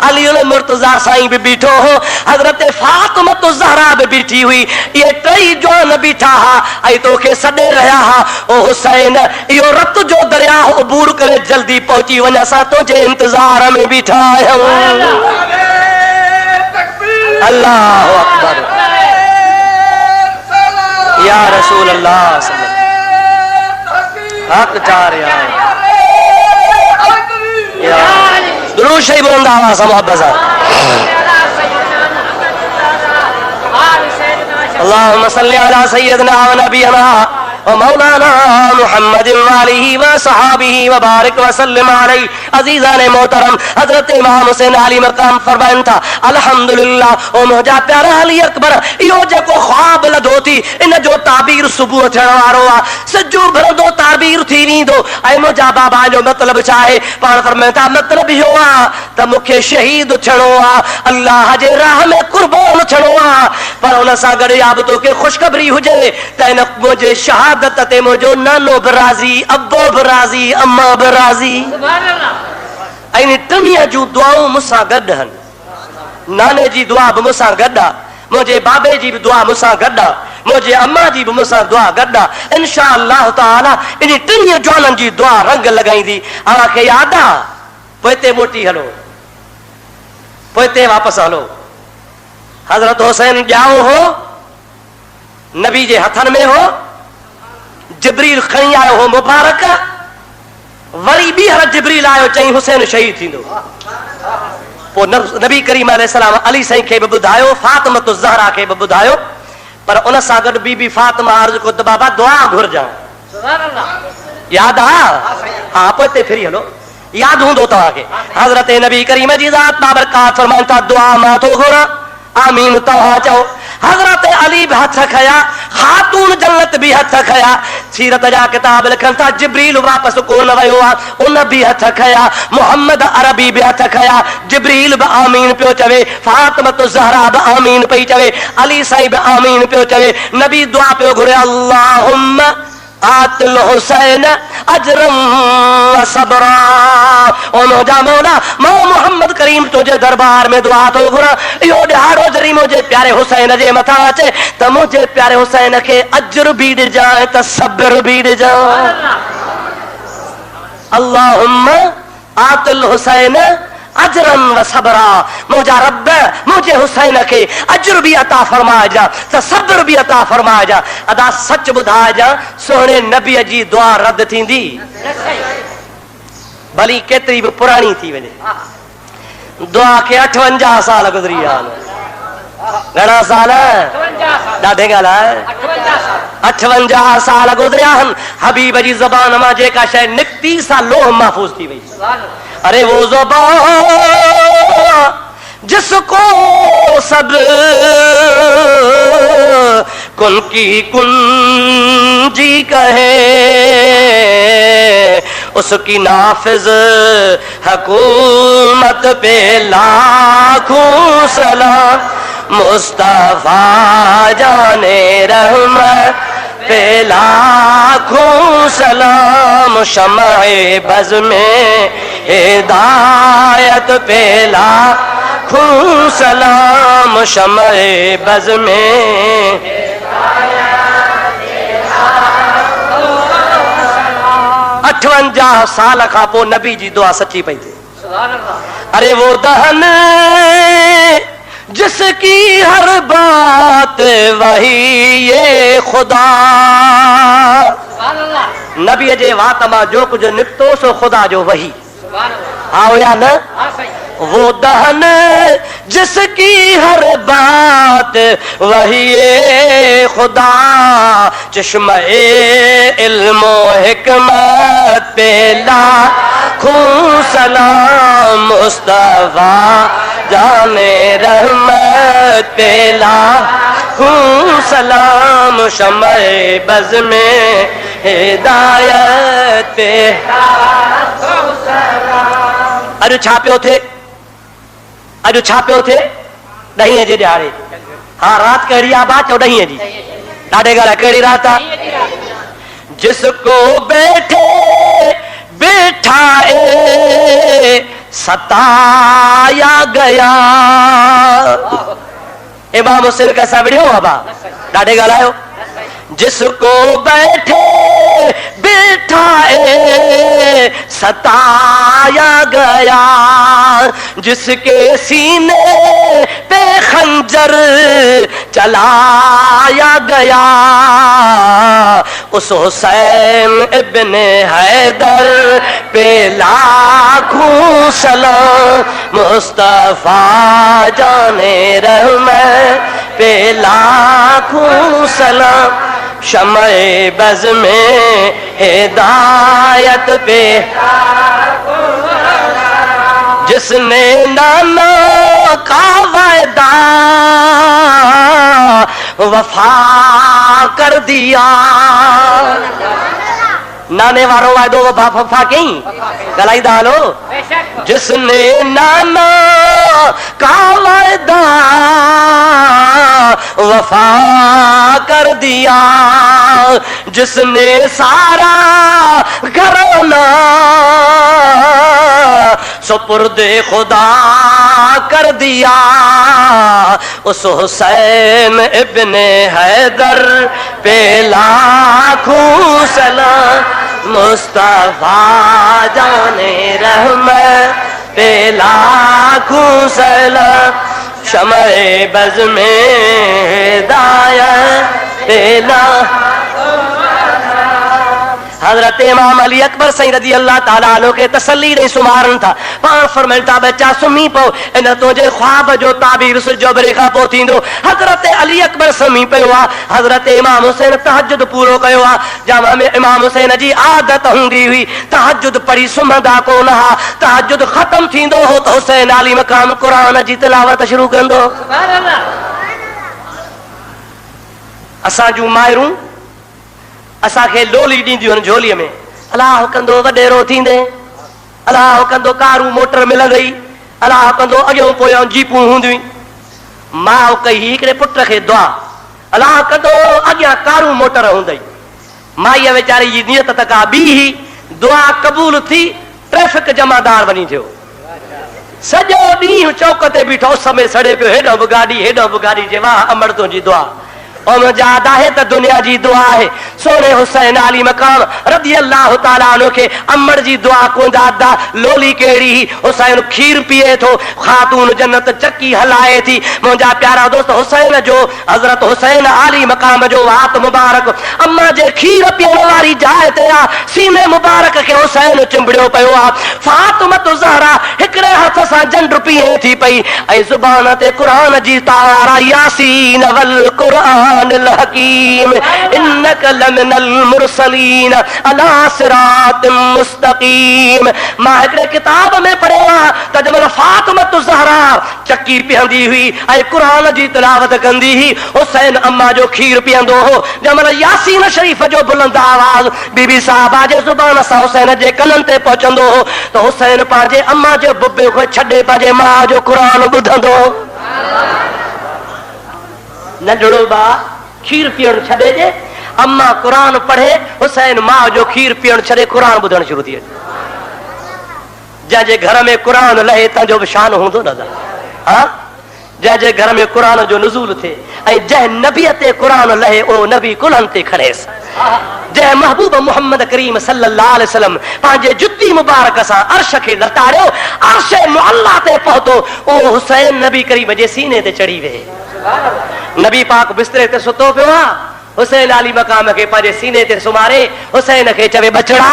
अली मुर्तज़ा साईं बि बीठो हो हज़रत फातिमत ज़हरा बि बीठी हुई इहे टई जवान बीठा हा ऐं तोखे सॾे रहिया हा ओ हुसैन इहो रत जो दरिया अबूर करे जल्दी पहुची वञ असां तुंहिंजे इंतज़ार में बीठा आहियूं अल्लाहु अकबर या रसूल अल्लाह हक चार या दुरूद शरीफ बोलंदा आवाज़ सां मोहब्बत सां अल्लाहुम्मा सल्ली अला सय्यदना व नबियना व मौलाना मुहम्मद वालिही व सहाबिही व बारिक व सल्लिम अलैहि अजीज़ान मोहतरम हजरत इमाम हुसैन अली मकाम फरमाइन था अल्हम्दुलिल्लाह ओ मुंहिंजा प्यारा अली अकबर इहो जेको ख्वाब लधो थी इन जो ताबीर सुबुह थियण वारो आहे सॼो भरंदो ताबीर थी वेंदो ऐं मुंहिंजा बाबा जो मतिलबु छा आहे पाण फरमाइनि था मतिलबु इहो आहे त मूंखे शहीद थियणो आहे अल्लाह जे राह में कुर्बान थियणो आहे पर हुन सां गॾु या बि तोखे ख़ुशख़बरी हुजे त हिन मुंहिंजे शहादत ते मुंहिंजो नानो बि राज़ी अबो बि राज़ी अम्मा बि राज़ी ऐं टिनीअ जूं दुआऊं मूंसां गॾु आहिनि नाने जी दुआ बि मूंसां गॾु आहे मुंहिंजे बाबे जी बि दुआ मूंसां गॾु आहे मुंहिंजे अम्मा जी बि मूंसां दुआ गॾु आहे इंशा अल्लाह ताला इन टिनी जवाननि जी दुआ रंग लॻाईंदी अव्हांखे यादि आहे पोइ हिते मोटी हलो पोइ हिते वापसि हलो हज़रत हुसैन ॼाओ हो नबी जे हथनि में हो जिब्रील खणी आयो हो मुबारक वरी ॿीहर जिब्रील आयो चई हुसैन शहीद थींदो पोइ नबी करीम अलैहिस्सलाम अली साईं खे बि ॿुधायो फातिमत ज़हरा खे बि ॿुधायो पर उन सां गॾु बीबी फातिमा अर्ज़ को त बाबा दुआ घुरजां यादि आहे हा पोइ हिते फिरी हलो यादि हूंदो तव्हांखे हज़रत नबी करीम जी ज़ात बाबरकात फरमाइनि था दुआ मां थो घुरां आमीन तव्हां चओ हज़रत अली भी हथ खया खातून जन्नत भी हथ खया सीरत जा किताब लिखन था जिब्रील वापस कोन वयो उन भी हथ खया मोहम्मद अरबी भी हथ खया जिब्रील भी आमीन पियो चवे फातिमत ज़हरा भी आमीन पई चवे अली साईं भी आमीन पियो चवे नबी दुआ पियो घुरे अल्लाहुम्मा आतिल हुसैन अजरम व सबरा ओ मुंहिंजा मौला मां मोहम्मद करीम तुंहिंजे दरबार में दुआ थो घुरां इहो ॾिहाड़ो जॾहिं मुंहिंजे प्यारे हुसैन जे मथां अचे त मुंहिंजे प्यारे हुसैन खे अजर बि ॾिजांइ त सब्र बि ॾिजांइ अल्लाहुम्मा आतिल हुसैन अजरन व सबरा मुंहिंजा रब मुंहिंजे हुसैन खे अजर बि अता फरमाइजां त सब्र बि अता फरमाइजां अदा सच ॿुधाइजां सोणे नबीअ जी दुआ रद्द थींदी भली केतिरी बि पुराणी थी वञे दुआ खे 58 साल गुज़री विया घणा साल ॾाढे ॻाल्हि 58 साल गुज़रिया आहिनि हबीब जी ज़बान मां जेका शइ निकिती सा लोह महफूज़ थी वई अरे वो ज़बान जिसको सब कुन की कुंजी कहे उसकी नाफिज हुकूमत पे लाखों सलाम मुस्तफा जाने रहमत पे लाखों सलाम शम्ए बज़ में हिदायत पे लाखों सलाम शम्ए बज़ में 58 साल खां पोइ नबी जी दुआ सची पई थी अरे वो दहन जिसकी हर बात वही ये खुदा नबी जे वात मां जो कुछ निकतो सो खुदा जो वही हाँ या न वो दहन जिसकी हर बात वही ये खुदा चश्मे इल्मो हिकमत पे लाखों सलाम मुस्तफा जाने रहमत पे लाखों सलाम शम्ए बज़ में हिदायत पे अरे छा पियो थे अॼु छा पियो थिए 10 जे ॾियारे। हाँ रात कहिड़ी आहे बा 14 जी ॾाढे ॻाल्हि कहिड़ी रात आहे। जिसको बैठे बैठाए सताया गया। इमाम हुसैन कैसा विड़ियो बाबा ॾाढे ॻाल्हायो। जिसको बैठे बैठाए सताया गया, जिसके सीने पे खंजर चलाया गया, उस हुसैन इब्ने हैदर पे लाखों सलाम, मुस्तफा जाने रहमत पे लाखों सलाम, शमए बज़ में हिदायत पे जिसने नाना का वायदा वफा कर दिया। नाने वारो वायदो वफा कई गलाईदा हलो। जिसने नाना का वायदा वफा कर दिया, जिसने सारा घराना सुपुर्दे खुदा कर दिया, उस हुसैन इब्ने हैदर पे लाखों सलाम, मुस्तफा जाने रहमत पे लाखों सलाम, शमए बज़ में हिदायत पे लाखों। हजरत इमाम अली अकबर सही रज़ी अल्लाह ताला अन्हु के तसल्ली ॾेई सुम्हारनि था। पाण फरमाइनि था बच्चा सुम्ही पओ, इन तुंहिंजे ख्वाब जो ताबीर सिजो बरे खां पोइ थींदो। हजरत अली अकबर सुम्ही पियो आहे। हजरत इमाम हुसैन तहज्जुद पूरो कयो आहे। जामा में इमाम हुसैन जी आदत हूंदी हुई तहज्जुद पढ़ी सुम्हंदा कोन हा। तहज्जुद ख़त्म थींदो हो त हुसैन अली मक़ाम क़ुरान जी तिलावत शुरू कंदो। असां जूं माइरूं असांखे लोली ॾींदियूं आहिनि झोलीअ में, अलाह कंदो वॾेरो थींदे, अलाह कंदो कारूं मोटर मिलंदई, अलाह कंदो अॻियों पोयां जीपूं हूंदियूं। माउ कई हिकिड़े पुट खे दुआ, अलाह कंदो अॻियां कारूं मोटर हूंदई। माईअ वीचारी जी नियत त का ॿी ही, दुआ क़बूल थी, ट्रैफिक जमादार वञी थियो। सॼो ॾींहुं चौक ते बीठो उस में सड़े पियो, हेॾो बि गाॾी हेॾो बि गाॾी, जे वाह अमर तुंहिंजी दुआ याद आहे त दुनिया जी दुआ आहे। सोने हुसैन अली मकाम रज़ी अल्लाह ताला अन्हु खे अमर जी दुआ कोन याद आहे। लोली कहिड़ी हुसैन खीर पीए थो, ख़ातून जन्नत चकी हलाए थी। मुंहिंजा प्यारा दोस्त हुसैन जो हज़रत हुसैन अली मकाम जो वात मुबारक अम्मा जे खीर पीअण वारी जाइ ते आहे। सीने मुबारक खे हुसैन चिंबड़ियो पियो आहे। फातिमत ज़हरा हिकिड़े हथ सां जंड पीए थी पई ऐं ज़ुबान ते क़ुरान जी तारा यासीन वल क़ुरान हकीम इन्नक लमिनल मुरसलीन अला सिरातिम मुस्तकीम। मां हिकिड़े किताब में पढ़ियो आहे त जंहिंमहिल फातिमत ज़हरा चकी पीअंदी हुई ऐं क़ुरान जी तिलावत कंदी हुई, हुसैन अम्मा जो खीर पीअंदो हो। जंहिंमहिल यासीन शरीफ़ जो बुलंद आवाज़ बीबी साहिबा जे ज़ुबान सां हुसैन जे कननि ते पहुचंदो हो त हुसैन पंहिंजे अम्मा जे बुबे खे छॾे पंहिंजे माउ जो क़ुरान ॿुधंदो। नंढड़ो बा खीर पीअण छॾे जे, अम्मा क़ुरान पढ़े, हुसैन माउ जो खीर पीअण छॾे क़ुरान ॿुधण शुरू थी वञे। जंहिंजे घर में क़ुरान लहे तंहिंजो बि शान हूंदो दादा। हा जंहिंजे घर में क़ुरान जो नुज़ूल थिए ऐं जंहिं नबीअ ते क़ुरान लहे उहो नबी कुल्हनि ते खणेसि। जंहिं महबूब मोहम्मद करीम सल्लल्लाहु अलैहि वसल्लम पंहिंजे जुती मुबारक सां अर्श खे लताड़ियो, अर्श मुअल्ला ते पहुतो, उहो हुसैन नबी करीम जे सीने ते चढ़ी विए। नबी पाक बिस्तरे ते सुतो पियो आहे, हुसैन अली मकाम खे पंहिंजे सीने ते सुम्हारे हुसैन खे चवे बचड़ा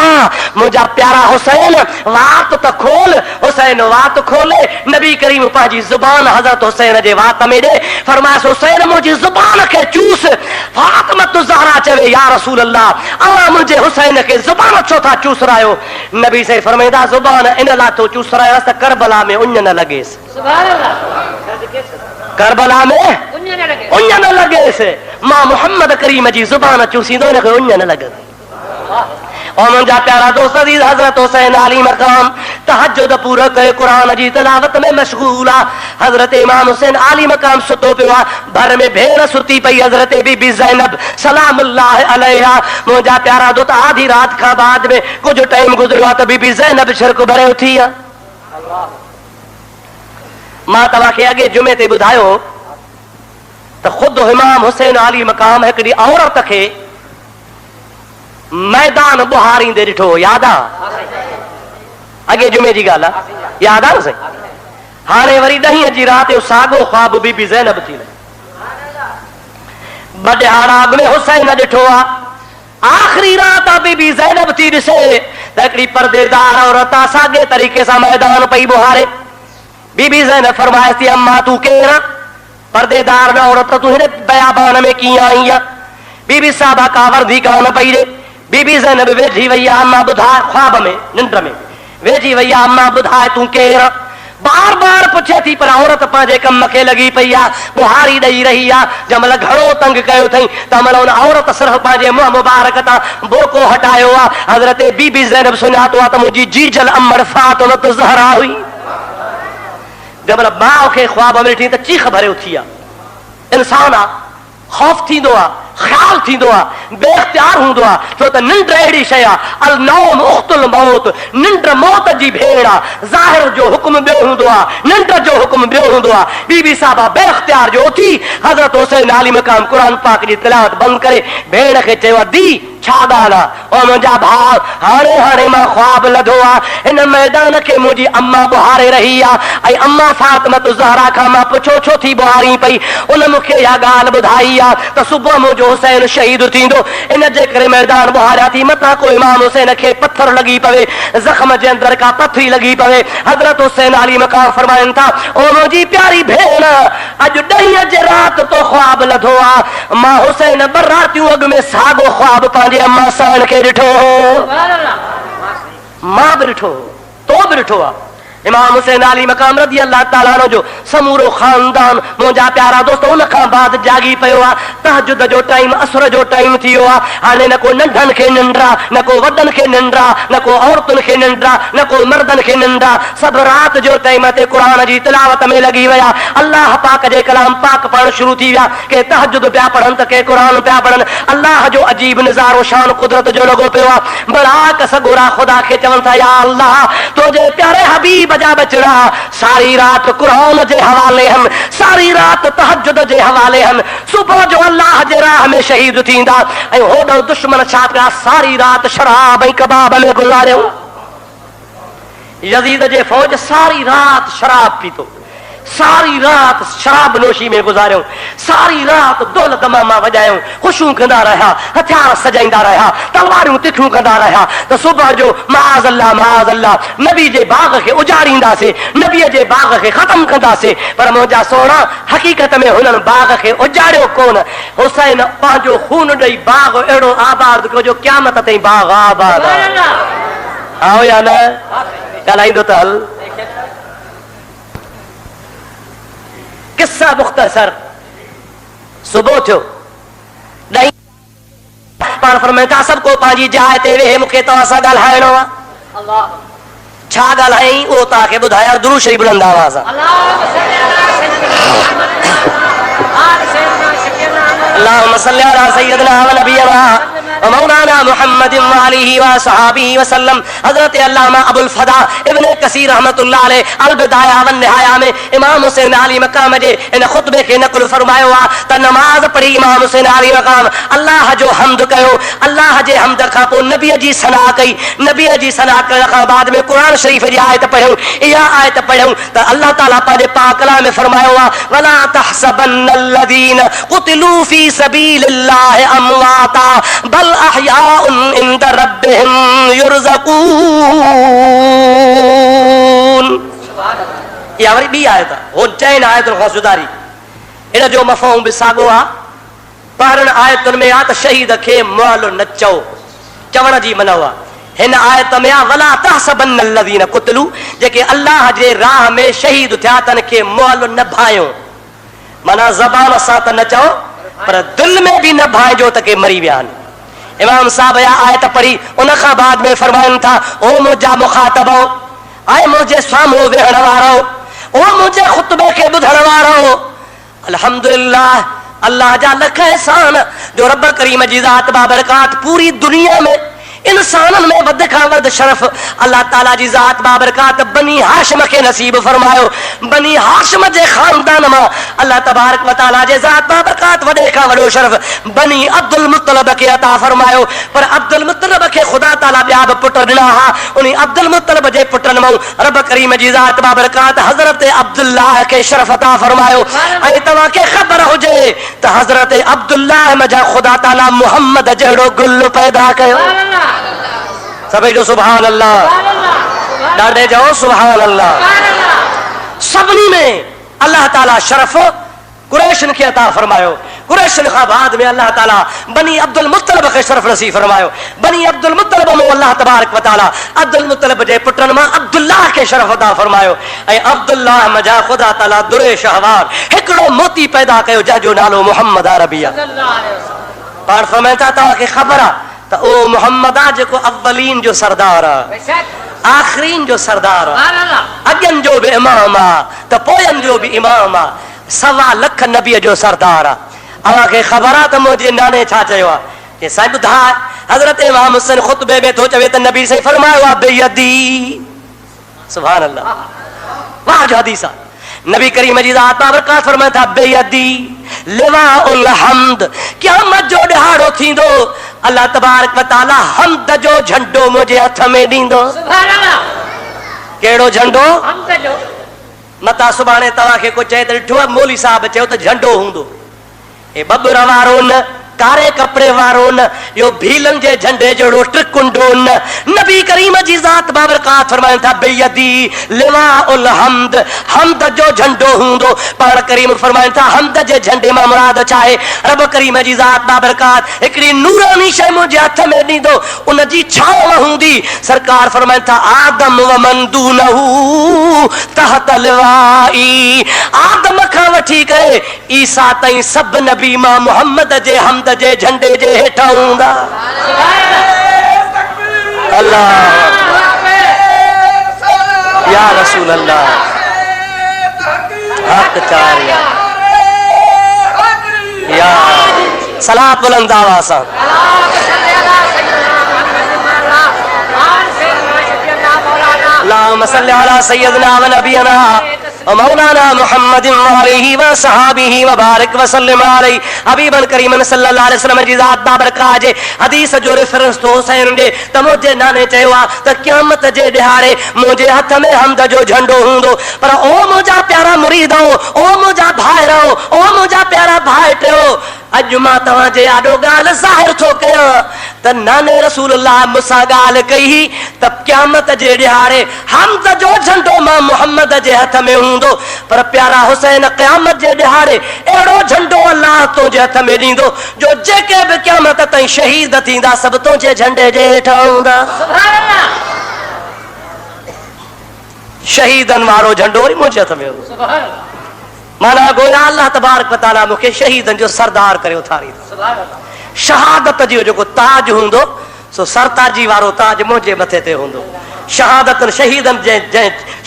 मुंहिंजा प्यारा हुसैन वात त खोल। हुसैन वात खोले, नबी करीम पंहिंजी ज़ुबान हज़रत हुसैन जे वात में ॾे, फरमायस हुसैन मुंहिंजी ज़ुबान खे चूस। फातिमत ज़हरा चवे या रसूल अल्लाह अव्हां मुंहिंजे हुसैन खे ज़ुबान छो था चूसरायो? नबी साईं फरमाईंदा ज़ुबान इन लाइ थो चूसरायोसि त करबला में उञ न लॻेसि। करबला में उञ न लॻेसि। मां मोहम्मद करीम जी ज़ुबान चूसींदो, हिनखे उञ न लॻंदी। और मुंहिंजा प्यारा दोस्त अज़ीज़ हज़रत हुसैन आली मकाम तहज्जुद पूरो करे क़ुरान जी तिलावत में मशगूल आहे। हज़रत इमाम हुसैन आली मकाम सुतो पियो आहे, भर में भेण सुती पई हज़रत बीबी ज़ैनब सलामुल्लाह अलैहा। मुंहिंजा प्यारा दोस्त आधी रात खां बाद में कुछ टाइम गुज़रियो आहे त बीबी ज़ैनब शिरक भरे उथी आहे। मां तव्हांखे अॻे जुमे ते ॿुधायो त ख़ुदि इमाम हुसैन आली मकाम हिकिड़ी औरत खे मैदान ॿुहारींदे ॾिठो, यादि आहे? अॻे जुमे जी ॻाल्हि आहे, यादि आहे न साईं? हाणे वरी 10 जी राति जो साॻियो ख्वाब बीबी ज़ैनब थी वई। ॿ ॾिहाड़ा अॻु में हुसैन ॾिठो आहे, आख़िरी रात आहे बीबी ज़ैनब थी ॾिसे त हिकिड़ी परदेदार औरत साॻे तरीक़े सां मैदान पई ॿुहारे। बीबी ज़ैनब फरमाए थी अम्मा तूं केरु आहे? पर्देदार न औरत तूं हिन बयाबान में कीअं आई आहे? बीबी साहबा का वर्दी कान पई ॾे। बीबी ज़ैनब वेठी वई आहे, अम्मा ॿुधाए, ख्वाब में निंड में वेठी वई आहे, अम्मा ॿुधाए तूं केरु आहे? बार बार पुछे थी पर औरत पंहिंजे कम खे लॻी पई आहे, बुहारी ॾेई रही आहे। जंहिं महिल घणो तंग कयो अथई तंहिं महिल उन औरत सिर्फ़ु पंहिंजे मुंहुं मुबारक तां बोको हटायो आहे। हज़रत बीबी ज़ैनब सुञातो आहे त मुंहिंजी जीजल अमर फातिमत ज़हरा हुई। जंहिं महिल माउ खे ख्वाब में ॾिठी त चीख भरे उथी आहे। इंसान आहे, ख़ौफ़ थींदो आहे, ख़्याल थींदो आहे, बेइख्तियार हूंदो आहे, छो त निंड अहिड़ी शइ आहे, अल नौम उख्तुल मौत, निंड मौत जी भेण आहे। ज़ाहिर जो हुकुम ॿियो हूंदो आहे, निंड जो हुकुम ॿियो हूंदो आहे। बीबी साहबा बेइख्तियार जो उथी हज़रत हुसैन आली मकाम क़ुरान पाक जी तिलावत बंदि करे भेण खे चयो, दी छा ॻाल्हि आहे? और मुंहिंजा भाउ हाणे हाणे मां ख्वाब लधो आहे, हिन मैदान खे मुंहिंजी अम्मा ॿुहारे रही आहे ऐं अम्मा फातिमत ज़हरा खां मां पुछो छो थी ॿुहारी पई? उन मूंखे इहा ॻाल्हि ॿुधाई आहे त सुबुह मुंहिंजो हुसैन शहीद थींदो, इन जे करे मैदान ॿुहारिया थी। मथां को इमाम हुसैन खे पत्थर लॻी पवे, ज़ख़्म जे अंदरि का पथरी लॻी पवे। हज़रत हुसैन आली मकाम फरमाइनि था, ओ मुंहिंजी प्यारी भेण, अॼु 10 जे राति तो ख्वाब लधो आहे। मां हुसैन 2 रातियूं अॻु में साॻियो ख्वाब पंहिंजे अम्मा साण खे ॾिठो, मां बि ॾिठो, तो बि ॾिठो आहे। इमाम हुसैन आली मकाम रज़ी अल्लाह ताला अन्हु जो समूरो खानदान मुंहिंजा प्यारा दोस्त उन खां बाद जागी पियो आहे। तहजुद जो टाइम, असर जो टाइम थी वियो आहे। हाणे न को नंढनि खे निंड आहे, न को वॾनि खे निंड आहे, न को औरतुनि खे निंड आहे, न को मर्दनि खे निंड आहे। सभु राति जो टाइम ते क़ुरान जी तिलावत में लॻी विया। अल्लाह पाक जे कलाम पाक पढ़णु शुरू थी विया। के तहजुद पिया पढ़नि त के क़ुरान पिया पढ़नि। अल्लाह जो अजीब निज़ारो शान कुदरत जो लॻो पियो आहे। बड़ा कसगोरा ख़ुदा खे चवनि था, या अल्लाह तुंहिंजे प्यारे हबीब जा बचड़ा सारी रात कुरान जे हवाले हन, सारी रात तहज्जुद जे हवाले हन। सुबुह जो अल्लाह जे राह में शहीद थींदा ऐं होॾो दुश्मन छा पिया सारी रात शराब ऐं कबाब में गुज़ारियो। यज़ीद जे फ़ौज सारी रात शराब पीतो, सारी रात शराब नोशी में गुज़ारियो, सारी रात दौल दमामा वॼायूं, ख़ुशियूं कंदा रहिया, हथियार सजाईंदा रहिया, तलवारूं तिखियूं कंदा रहिया त सुबुह जो माज़ अल्लाह नबी जे बाग़ खे उजाड़ींदासीं, नबीअ जे बाग़ खे ख़तम कंदासीं। पर मुंहिंजा सोना हक़ीक़त में हुननि बाग़ खे उजाड़ियो कोन। हुसैन पंहिंजो खून ॾेई बाग़ अहिड़ो आबाद कयो जो क़यामत ताईं बाग़ आबाद आहे। आओ या न ॻाल्हाईंदो त हल। किस्सा मुख़्तसर, सुबुह थियो पाण फरमाइनि था सभु को पंहिंजी जाइ ते वेहे, मूंखे तव्हां सां ॻाल्हाइणो आहे। छा ॻाल्हाई उहो तव्हांखे ॿुधायां, दुरूद शरीफ़ बुलंद आवाज़ सां। अल्लाहुम्मा सल्ली अला सय्यदना व नबियना व मौलाना मुहम्मदिन व आलिहि व सहाबिहि वसल्लम। हज़रत अल्लामा अबुल फदा इब्न कसीर रहमतुल्लाह अलैह अल बिदाया व निहाया में इमाम हुसैन आली मकाम जे इन खुतबे खे नक़ल फरमायो आहे त नमाज पढ़ी इमाम हुसैन आली मकाम अल्लाह जो हम्द कयो। अल्लाह जे हम्द खां पोइ नबीअ जी सना कई। नबीअ जी सना करण खां बाद में क़ुरान शरीफ़ जी आयत पढ़ियूं। इहा आयत पढ़ियूं त अल्लाह ताला पंहिंजे पाक कलाम में फरमायो आहे, वला तहसबन्नल्लज़ीन क़ुतिलू फी सबीलिल्लाहि अमवाता बल अहयाउन इंद रब्बिहिम युरज़क़ून। इहा वरी ॿी आयत आहे, हो 4 आयतुनि खां सुधारी। इन जो मफ़हूम बि साॻियो आहे। पहिरनि आयतुनि में आहे त शहीद खे मुअल न चओ, चवण जी मना आहे। हिन आयत में आहे वला तहसबन्नल्लज़ीन क़ुतिलू, जेके अल्लाह जे राह में शहीद थिया तन खे मुअल न भायो। माना ज़बान सां त न चओ पर दिल में बि न भाइजो त के मरी विया आहिनि। इमाम साहब या आयत पढ़ी उन खां बाद में फरमाइन था ओ मुंहिंजा मुखातबो आए मुंहिंजे साम्हूं वेहण वारो ओ मुंहिंजे खुतबे खे ॿुधण वारो अल्हम्दुलिल्लाह अल्लाह जा लख एहसान जो रब करीम जी ज़ात बाबरकात पूरी दुनिया में इंसानन में वध खां वध शरफ अल्लाह ताला जी ज़ात बाबरकात बनी हाशिम के नसीब फरमायो। बनी हाशिम जे खानदान में अल्लाह तबारक व तआला जे ज़ात बाबरकात वडे खां वडो शरफ बनी अब्दुल मुत्तलब के अता फरमायो। पर अब्दुल मुत्तलब के खुदा ताला ॿिया बि पुट ॾिना हा। उन अब्दुल मुत्तलब जे पुटन में रब करीम जी ज़ात बाबरकात हज़रत अब्दुल्लाह के शरफ अता फरमायो। ऐं तव्हां खे ख़बर हुजे त हज़रत अब्दुल्लाह मजा खुदा ताला मुहम्मद जहिड़ो गुल पैदा कयो। सभी जो सुभान अल्लाह ॾाढे जाओ सुभान अल्लाह। सभिनी में अल्लाह ताला शरफ कुरैशन के अता फरमायो। कुरैशन खां बाद में अल्लाह ताला बनी अब्दुल मुत्तलब के शरफ नसीब फरमायो। बनी अब्दुल मुत्तलब में अल्लाह तबारक व तआला अब्दुल मुत्तलब जे पुटन में अब्दुल्लाह के शरफ अता फरमायो। ऐं अब्दुल्लाह मजा खुदा ताला दुरे शहवार हिकिड़ो मोती पैदा कयो जंहिंजो नालो मुहम्मद अरबी आहे। पाण फरमाइनि था तव्हांखे ख़बर आहे त ओ मुहम्मद आहे जेको अव्वलीन जो सरदार आहे, आखिरीन जो सरदार आहे, अॻियनि जो बि इमाम आहे त पोयनि जो बि इमाम आहे, 1.25 लख नबीअ जो सरदार आहे। अव्हांखे ख़बर आहे त मुंहिंजे नाने छा चयो आहे कि साईं ॿुधाए हज़रत इमाम हुसैन ख़ुतबे में थो चवे त नबी साईं फरमायो आहे बेयदी सुभान अल्लाह। वाह जो हदीस आहे। नबी करीम जी ज़ात बाबरकात फरमाए था बेयदी लिवाउल हम्द क़यामत जो ॾिहाड़ो थींदो अल्लाह तबारक व तआला हम्द जो झंडो मुंहिंजे हथ में ॾींदो। सुभान अल्लाह। कहिड़ो झंडो? हम्द जो। मता सुभाणे तव्हांखे को चए त ॾिठो आहे मौली साहब चयो त झंडो हूंदो। हे बब्र वारो न कारे कपड़े वारो न यो भीलन जे झंडे जहिड़ो ट्रिकुंडो न। नबी करीम जी ज़ात बाबरकात फरमाइनि था बेयदी लिवाउल हम्द हम्द जो झंडो हूंदो। पाण करीम फरमाइनि था हम्द जे झंडे मां मुराद छा आहे? रब करीम जी ज़ात बाबरकात हिकिड़ी नूरानी शइ मुंहिंजे हथ में ॾींदो उन जी छांव हूंदी। सरकार फरमाइनि था आदम व मन दूनहू तहत लिवाई आदम खां वठी करे ईसा ताईं सभु नबी मां मुहम्मद जे हम्द जे झंडे जे हेठा हूंदा। अल्लाह या रसूल अल्लाह हक चार या सलात बुलंद आवाज़ सां अल्लाहुम्मा सल्लि अला सय्यदिना व नबियना मौलाना मुहम्मद वालिही व सहाबिही व बारिक व सल्लिम अलैहि। हबीबन करीमन सल्लल्लाहु अलैहि वसल्लम जी ज़ात बाबरकात जे हदीस जो रेफरेंस तो हुसैन ॾे त मुंहिंजे नाने चयो आहे त क़यामत जे ॾिहाड़े मुंहिंजे हथ में हम्द जो झंडो हूंदो। पर ओ मुंहिंजा प्यारा मुरीदो ओ मुंहिंजा भाइरो ओ मुंहिंजा प्यारा भाइटियो अॼु मां तव्हांजे आॾो ॻाल्हि ज़ाहिर थो कयां त नाने रसूलुल्लाह मूंसां ॻाल्हि कई त क़यामत जे ॾिहाड़े हम्द जो झंडो मां मुहम्मद जे हथ में हूंदो। पर प्यारा हुसैन क़यामत जे ॾिहाड़े अहिड़ो झंडो अल्लाह तुंहिंजे हथ में ॾींदो जो जेके बि क़यामत ताईं शहीद थींदा सभु तुंहिंजे झंडे जे हेठां हूंदा। शहीदनि वारो झंडो वरी मुंहिंजे हथ में हूंदो। माना गोया अल्लाह तबारक व तआला मूंखे शहीदनि जो सरदार करे उथारी। शहादत जो जेको ताज हूंदो सो सरताजी वारो ताज मुंहिंजे मथे ते हूंदो। शहादत शहीदनि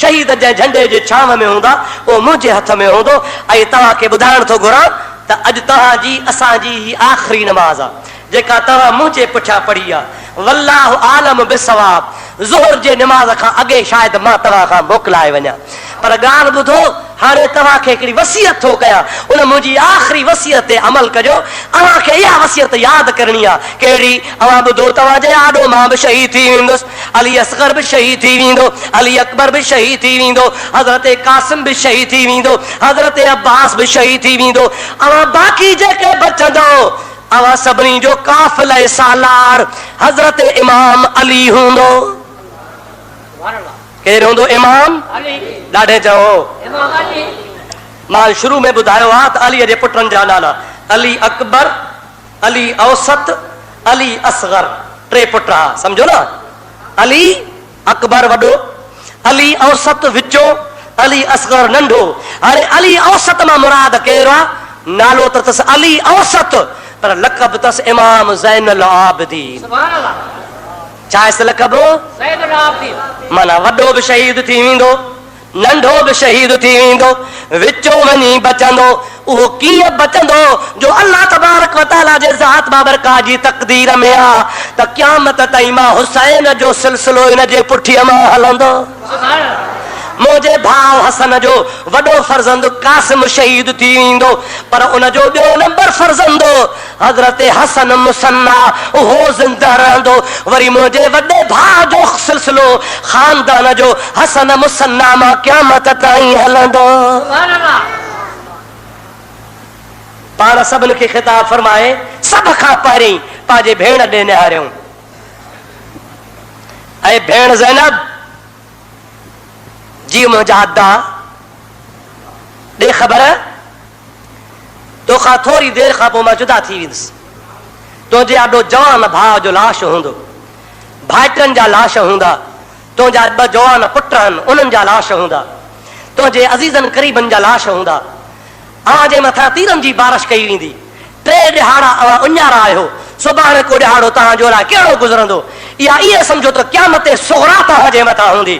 शहीद जे झंडे जे छांव में हूंदा उहो मुंहिंजे हथ में हूंदो। ऐं तव्हांखे ॿुधाइण थो घुरां त अॼु तव्हांजी असांजी ही आख़िरी नमाज़ आहे जेका तव्हां मुंहिंजे पुठियां पढ़ी आहे। वल्लाहु आलम बिसवाब ज़ोहर जे नमाज़ खां अॻे शायदि मां तव्हां खां मोकिलाए वञा। पर ॻाल्हि ॿुधो हाणे तव्हांखे हिकिड़ी वसियत थो कयां उन मुंहिंजी आख़िरी वसियत ते अमल कजो। अव्हांखे इहा वसियत यादि करणी आहे। कहिड़ी? अव्हां ॿुधो तव्हांजे आॾो मां बि शहीद थी वेंदुसि, अली असगर बि शहीद थी वेंदो, अली अकबर बि शहीद थी वेंदो, हज़रत कासिम बि शहीद थी वेंदो, हज़रत अब्बास बि शहीद थी वेंदो। अव्हां बाक़ी जेके बचंदो अव्हां सभिनी जो काफ़िले सालार हज़रत इमाम अली हूंदो। केरु हूंदो? इमाम अली। ॾाढे चओ मां शुरू में ॿुधायो आहे त अलीअ जे पुटनि जा नाला अली अकबर, अली औसत, अली असगर, टे पुट हुआ सम्झो न। अली अकबर वॾो, अली औसत विचो, अली असगर नंढो। हाणे अली औसत मां मुराद केरु आहे? नालो त अथसि अली औसत पर लक़ब तस इमाम ज़ैनुल आबिदीन। छा इस लक़ब ज़ैनुल आबिदीन माना वॾो बि शहीद थी वेंदो, नंढो बि शहीद थी वेंदो, विचो वञी बचंदो। उहो कीअं बचंदो? जो अल्लाह तबारक व तआला जे ज़ात बाबरकात जी तक़दीर में आ त क़यामत ताईं मां हुसैन जो सिलसिलो इन जे पुठीअ मां हलंदो। मुंहिंजे भाउ हसन जो वॾो फर्ज़ंद कासिम शहीद थी वेंदो, पर उन जो ॿियो नंबर फर्ज़ंद हज़रत हसन मुसन्ना उहो ज़िंदा रहंदो। वरी मुंहिंजे वॾे भाउ जो सिलसिलो ख़ानदान जो हसन मुसन्ना मां क़यामत ताईं हलंदो। पाण सभिनि खे ख़िताब फरमाए, सभ खां पहिरीं पंहिंजे भेण ॾे निहारियऊं। ऐं भेण ज़ैनब जी मुंहिंजा अदा ॾे ख़बर, तोखां थोरी देरि खां पोइ मां जुदा थी वेंदुसि। तुंहिंजे ॾाढो जवान भाउ जो लाश हूंदो, भाइटनि जा लाश हूंदा, तुंहिंजा 2 जवान पुट आहिनि उन्हनि जा लाश हूंदा, तुंहिंजे अज़ीज़नि क़रीबनि जा लाश हूंदा। जे मथां तीरनि जी बारिश कई वेंदी। 3 ॾिहाड़ा उञारा आहियो, सुभाणे को ॾिहाड़ो तव्हांजो लाइ कहिड़ो गुज़रंदो? इहा इहे सम्झो त क़यामत सोहरा तव्हांजे मथां हूंदी।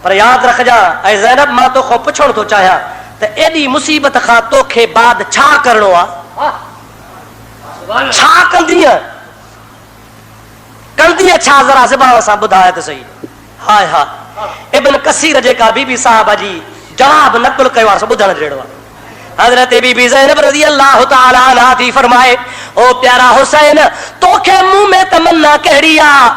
पर यादि रखजां, ऐं ज़ैनब मां तोखां पुछणु थो चाहियां त एॾी मुसीबत खां तोखे बाद छा करिणो आहे? छा कंदीअ? छा ज़रा ज़बान सां ॿुधाए त सही। हाय हा इब्न कसीर जेका बीबी साहिबा जी जवाब नकुल कयो आहे, ॿुधण जहिड़ो आहे। हज़रत बीबी ज़ैनब रज़ी अल्लाह तआला अन्हा थी फरमाए, ओ प्यारा हुसैन, तोखे मुंह में तमन्ना कहिड़ी आहे?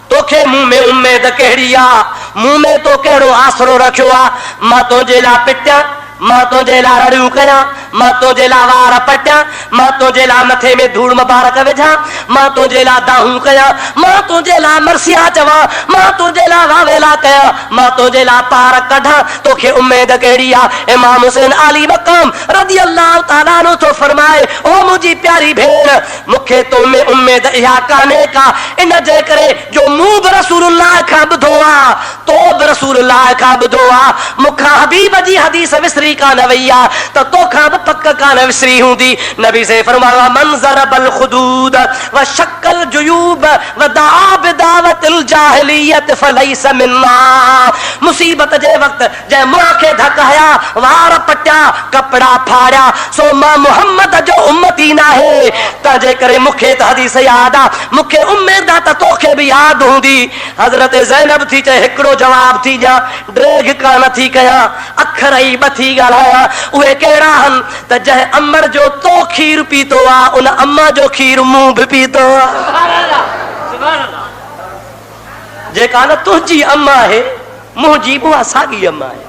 तोखे मुंह में उम्मीद कहिड़ी आहे? मुंह में तो कहिड़ो आसरो रखियो आहे? मां तुंहिंजे लाइ पिटियां, मां तुंहिंजे लाइ रड़ियूं कयां, मां तुंहिंजे लाइ वार पटियां, मां तुंहिंजे लाइ मथे में धूड़ मुबारक विझां, मां तुंहिंजे लाइ दाहूं कयां, मां तुंहिंजे लाइ मरसिया चवां, मां तुंहिंजे लाइ वावेला कयां, मां तुंहिंजे लाइ पार कढां, तोखे उम्मीद कहिड़ी आहे? इमाम हुसैन आली मक़ाम रज़ी अल्लाह तआला अन्हु थो फरमाए, ओ मुंहिंजी प्यारी भेण, मूंखे तो में उम्मीद इहा कान्हे का, इन जे करे जो मूं बि रसूलुल्लाह खां ॿुधो आहे, तो बि रसूलुल्लाह खां ॿुधो आहे। मूंखां हबीब जी हदीस विसरी कान वई आहे त तोखां बि पक कान विसरी हूंदी। नबी से फरमाया, मंज़र बल खुदूद व शक्कल जुयूब व दआ बिदावतिल जाहिलियत फलैस मिन्ना। मुसीबत जे वक्त जंहिं मुंहं खे धक हया, वार पटिया, कपड़ा फाड़िया, सो मां मुहम्मद जो उम्मती नाहे। तंहिंजे करे मूंखे त हदीस यादि आहे, मूंखे उम्मीद आहे त तोखे बि यादि हूंदी। हज़रत ज़ैनब थी चए, हिकिड़ो जवाब थी ॾियां, ड्रेग कान थी कयां, अखर ई ॿ थी ॻाल्हायां। उहे कहिड़ा आहिनि त जंहिं अमर जो तो खीर पीतो आहे, उन अम्मा जो खीर मूं बि पीतो आहे। जेका न तुंहिंजी अम्मा आहे, मुंहिंजी बुआ साॻी अम्मा आहे।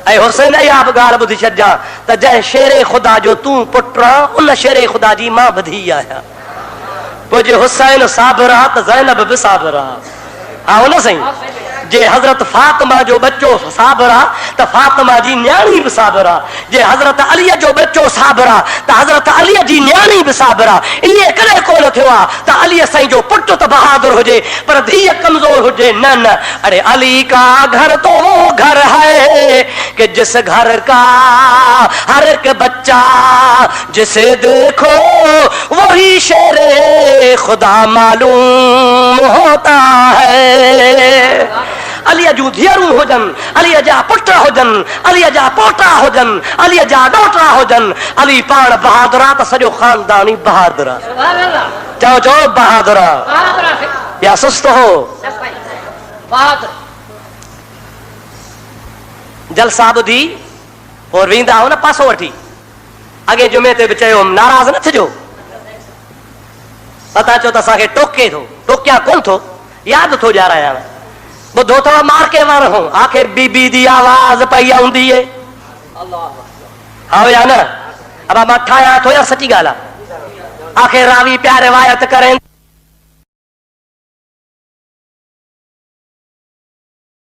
ऐं हुसैन इहा बि ॻाल्हि ॿुधी छॾिजां त जंहिं शेरे ख़ुदा जो तूं पुटु आहे, उन शेरे ख़ुदा जी मां बि धीउ आहियां। पोइ जे हुसैन साबिर आहे त ज़ैनब बि साबिर आहे। हा न साईं, जे हज़रत फातिमा जो बच्चो साबिर आहे त फातिमा जी न्याणी बि साबिर आहे। जे हज़रत अलीअ जो बच्चो साबिर आहे त हज़रत अलीअ जी न्याणी बि साबिर आहे। ईअं कॾहिं कोन थियो आहे त अलीअ साईं जो पुटु त बहादुर हुजे पर धीअ कमज़ोर हुजे। न न, अरे अली का घर तो वो घर है कि जिस घर का हर एक बच्चा जिसे देखो वही शेरे खुदा मालूम होता है। अलीअ जूं धीअरूं हुजनि, अलीअ जा पुट हुजनि, अलीअ जा पोटा हुजनि, अलीअ जा ॾोटा हुजनि, अली पाण बहादुर आहे त सॼो ख़ानदान ई बहादुर आहे। चओ चओ बहादुर आहे या सुस्त हो? जलसा ॿुधी और वेंदा हो न पासो वठी। अॻे जुमे ते बि चयो, नाराज़ न थिजो। पता चओ त असांखे टोके थो, टोकिया कोन थो, यादि थो ॾियारायां। ॿुधो अथव मार के वार हो, आख़िर बीबी दी आवाज़ पई आऊंदी है। हाँ या न? अब मां ठाहियां थो या सची ॻाल्हि आहे? आख़िर रावी प्यार रिवायत करें